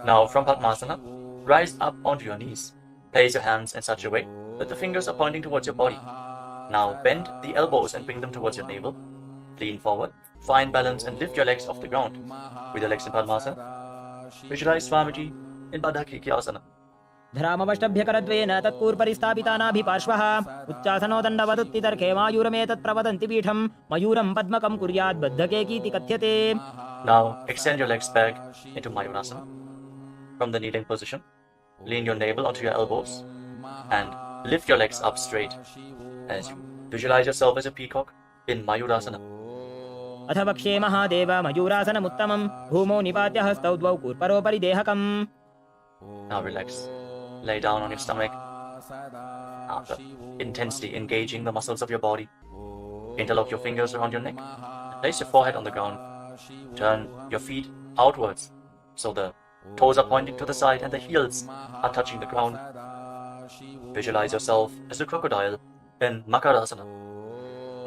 Now from Padmasana, rise up onto your knees. Place your hands in such a way that the fingers are pointing towards your body. Now bend the elbows and bring them towards your navel. Lean forward, find balance and lift your legs off the ground. With your legs in Padmasana, visualize Swamiji in Bandhakikyasana. धरामवष्टभ्यकरद्वेन तत्पूर्परिस्थापितानाभिपार्श्वः उच्चासनो दण्डवदुत्तितर्के मायूरमेतत् प्रवदन्ति पीठं मयूरं पद्मकं कुर्यात् बद्धकेकीति कथ्यते. Now extend your legs back into Mayurasana. From the kneeling position, lean your navel onto your elbows and lift your legs up straight as you visualize yourself as a peacock in Mayurasana. अथ वक्ष्ये महादेव मयूरासनमुत्तमं भूमौ निपात्य हस्तौ द्वौ कूर्परोपरि देहकम्. Now relax. Lay down on your stomach. After intensely engaging the muscles of your body, interlock your fingers around your neck and place your forehead on the ground. Turn your feet outwards. So the toes are pointing to the side and the heels are touching the ground. Visualize yourself as a crocodile in Makarasana.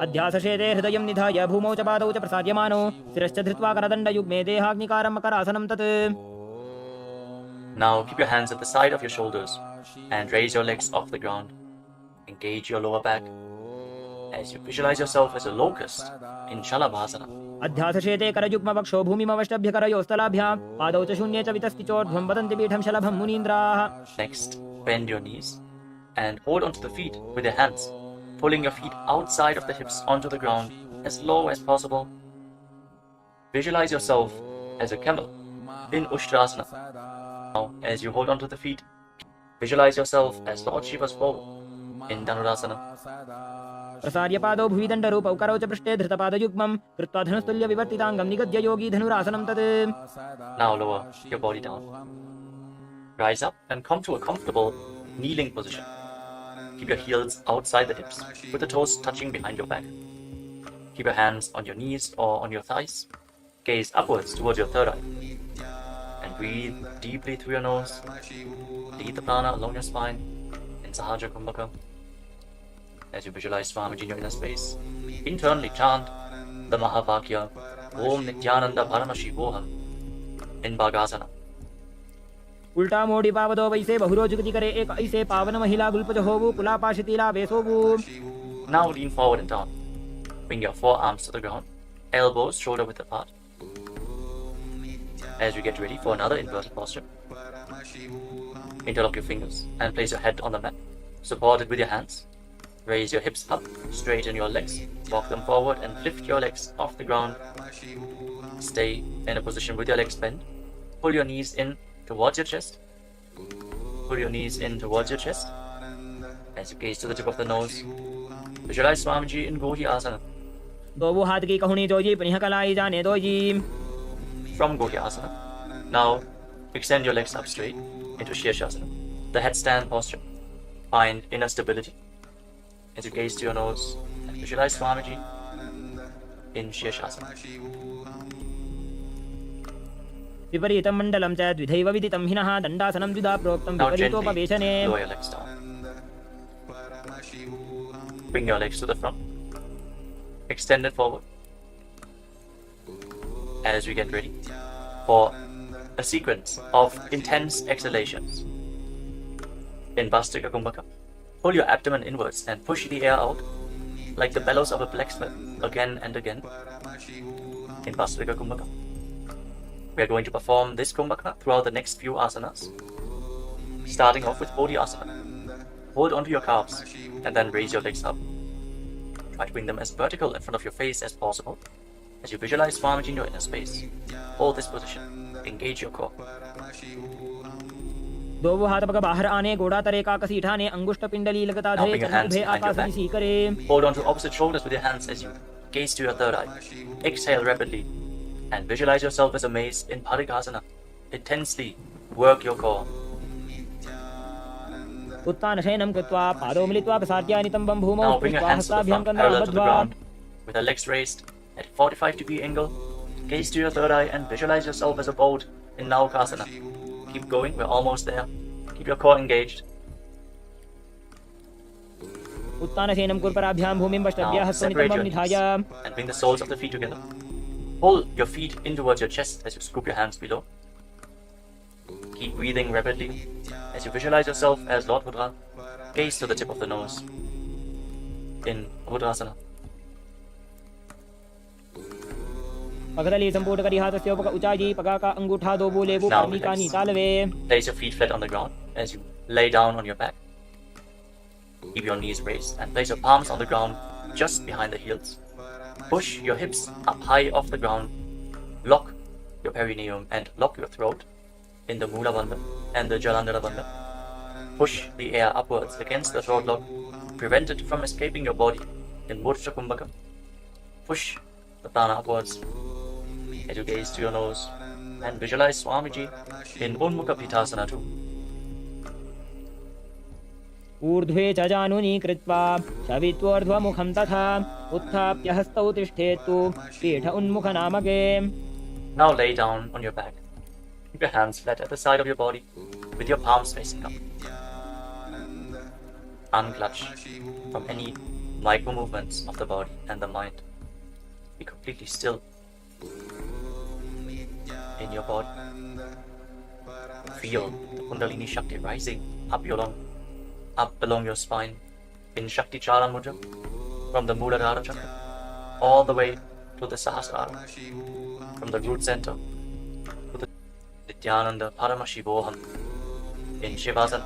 अध्यासशेते हृदयं निधाय भूमौ च पादौ च प्रसार्यमानो शिरश्च धृत्वा करदण्डयुग्मे देहाग्निकारं मकरासनं तत्. Now keep your hands at the side of your shoulders and raise your legs off the ground. Engage your lower back as you visualize yourself as a locust in Shalabhasana. अध्यासशेते करयुग्मवक्षो भूमिमवष्टभ्य करयोस्तलाभ्यां पादौ च शून्ये च वितस्तिचोर्ध्वं वदन्ति पीठं शलभं मुनीन्द्राः. Next, bend your knees and hold onto the feet with your hands, pulling your feet outside of the hips onto the ground as low as possible. Visualize yourself as a camel in Ushtrasana. Now, as you hold onto the feet, visualize yourself as Lord Shiva's bowl in Dhanurasana. प्रसार्य पादौ भुवि दण्डरूपौ करौ च पृष्ठे धृतपादयुग्मं कृत्वा धनुस्तुल्य विवर्तिताङ्गं निगद्य योगी धनुरासनं तत्. Now lower your body down. Rise up and come to a comfortable kneeling position. Keep your heels outside the hips with the toes touching behind your back. Keep your hands on your knees or on your thighs. Gaze upwards towards your third eye. And breathe deeply through your nose. Lead the prana along your spine in Sahaja Kumbhaka. As you visualize Swamiji in your inner space, internally chant the Mahavakya Om Nithyananda Paramashivam in Bhagasana. उल्टा मोड़ी पावदो वैसे बहुरोजुगति करे एक ऐसे पावन महिला गुल्पज होवु कुलापाशितीला वेसोवु. Now lean forward and down. Bring your forearms to the ground, elbows shoulder width apart. As you get ready for another inverted posture, interlock your fingers and place your head on the mat. Support it with your hands. Raise your hips up, straighten your legs, walk them forward and lift your legs off the ground. Stay in a position with your legs bent. Pull your knees in towards your chest. Pull your knees in towards your chest. As you gaze to the tip of the nose, visualize Swamiji in Gohi Asana. दोवु हाथ की कहुनी जोजी पनिह कलाई जाने doji. From Gohi Asana, now extend your legs up straight into Shirshasana, the headstand posture. Find inner stability. As you gaze to your nose and visualize Swamiji in Shirshasana. विपरीतं मण्डलं च द्विधैव विदितं हिनः दण्डासनं द्विधा प्रोक्तं Now gently विपरीतोपवेशने. lower your legs down. Bring your legs to the front. Extend it forward. As we get ready for a sequence of intense exhalations. In Bhastrika Kumbhaka, pull your abdomen inwards and push the air out like the bellows of a blacksmith again and again. In Bhastrika Kumbhaka, we are going to perform this Kumbhaka throughout the next few asanas. Starting off with Bodhi Asana. Hold onto your calves and then raise your legs up. Try to bring them as vertical in front of your face as possible. As you visualize Swamiji in your inner space, hold this position. Engage your core. दोवु हाथ पग बाहर आने गोड़ा तरे का कसी ठाने अंगुष्ठ पिंडली लगता Now धरे bring your hands चतुर्भे behind your Akash back. निसी करे. Hold on to opposite shoulders with your hands as you gaze to your third eye. Exhale rapidly and visualize yourself as a mace in Parikasana. Intensely work your core. उत्तानशयनं कृत्वा पादौ मिलित्वा प्रसार्य नितम्बं भूमौ Now bring your कृत्वा hands to the हस्ताभ्यां front, कन्दां parallel to the बद्ध्वा. ground, with your legs raised at 45-degree angle. Gaze to your third eye and visualize yourself as a boat in Naukasana. Keep going, we're almost there. Keep your core engaged. उत्तानशयनं कुर्पराभ्यां भूमिं वष्टभ्य Now हस्तं separate नितम्बं your निधाय. knees and bring the soles of the feet together. Pull your feet in towards your chest as you scoop your hands below. Keep breathing rapidly as you visualize yourself as Lord Rudra. Gaze to the tip of the nose in Rudrasana. पगदली संपूर्ण करी हाथस्य उपक उचाजी पगा का अंगूठा दो बोले वो Now परमिका relax. नीतालवे. Place your feet flat on the ground as you lay down on your back. Keep your knees raised and place your palms on the ground just behind the heels. Push your hips up high off the ground. Lock your perineum and lock your throat in the Mula Bandha and the Jalandhara Bandha. Push the air upwards against the throat lock. Prevent it from escaping your body in Murcha Kumbhaka. Push the prana upwards as you gaze to your nose and visualize Swamiji in Unmukha Pitasana too. ऊर्ध्वे च जानुनी कृत्वा शवित्वोर्ध्वमुखं तथा उत्थाप्य हस्तौ तिष्ठेत्तु पीठ उन्मुख नामके. Now lay down on your back. Keep your hands flat at the side of your body with your palms facing up. Unclutch from any micro movements of the body and the mind. Be completely still in your body. Feel the Kundalini Shakti rising up along your spine in Shakti Charan Mudra from the Muladhara Chakra all the way to the Sahasrara, from the root center to the Nithyananda Paramashivam in Shivasana.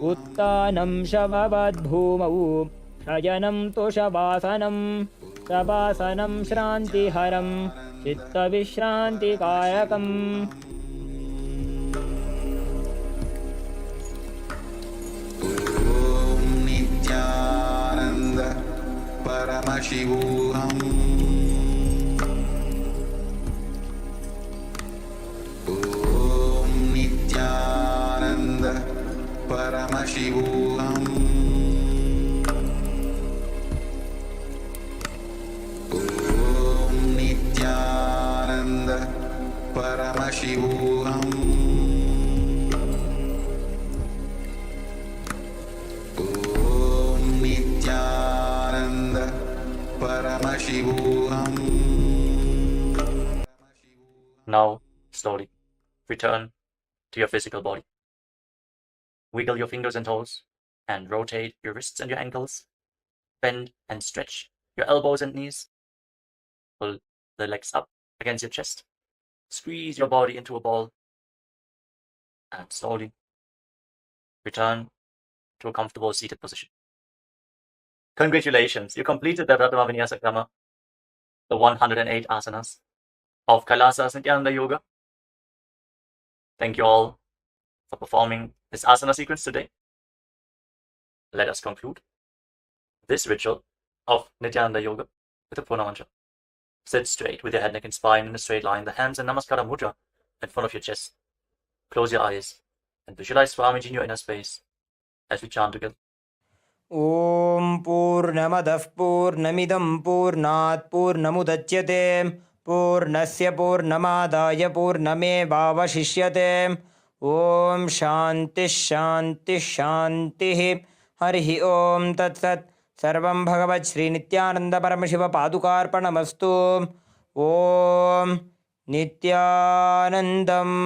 उत्तानं शववद्भूमौ शयनं तु शवासनं शवासनं श्रान्तिहरं चित्तविश्रान्तिकायकम् नित्यानन्द परमशिवोऽहम् ॐ नित्यानन्द परमशिवोऽहम् ॐ नित्यानन्द परमशिवोऽहम् ॐ नित्यानन्द परमशिवोऽहम्. Now, slowly, return to your physical body. Wiggle your fingers and toes, and rotate your wrists and your ankles. Bend and stretch your elbows and knees. Pull the legs up against your chest. Squeeze your body into a ball. And slowly, return to a comfortable seated position. Congratulations, you completed the Vinyasa Krama, the 108 asanas of Kailasa's Nithyananda Yoga. Thank you all for performing this asana sequence today. Let us conclude this ritual of Nithyananda Yoga with a pranayama mantra. Sit straight with your head, neck, and spine in a straight line, the hands in Namaskara Mudra in front of your chest. Close your eyes and visualize Swamiji in your inner space as we chant together. ॐ पूर्णमदः पूर्णमिदं पूर्णात् पूर्णमुदच्यते पूर्णस्य पूर्णमादाय पूर्णमेवावशिष्यते ॐ शान्तिः शान्तिः शान्तिः हरिः ॐ तत्सत् सर्वं भगवत् श्रीनित्यानन्दपरमशिवपादुकार्पणमस्तु ॐ नित्यानन्दम्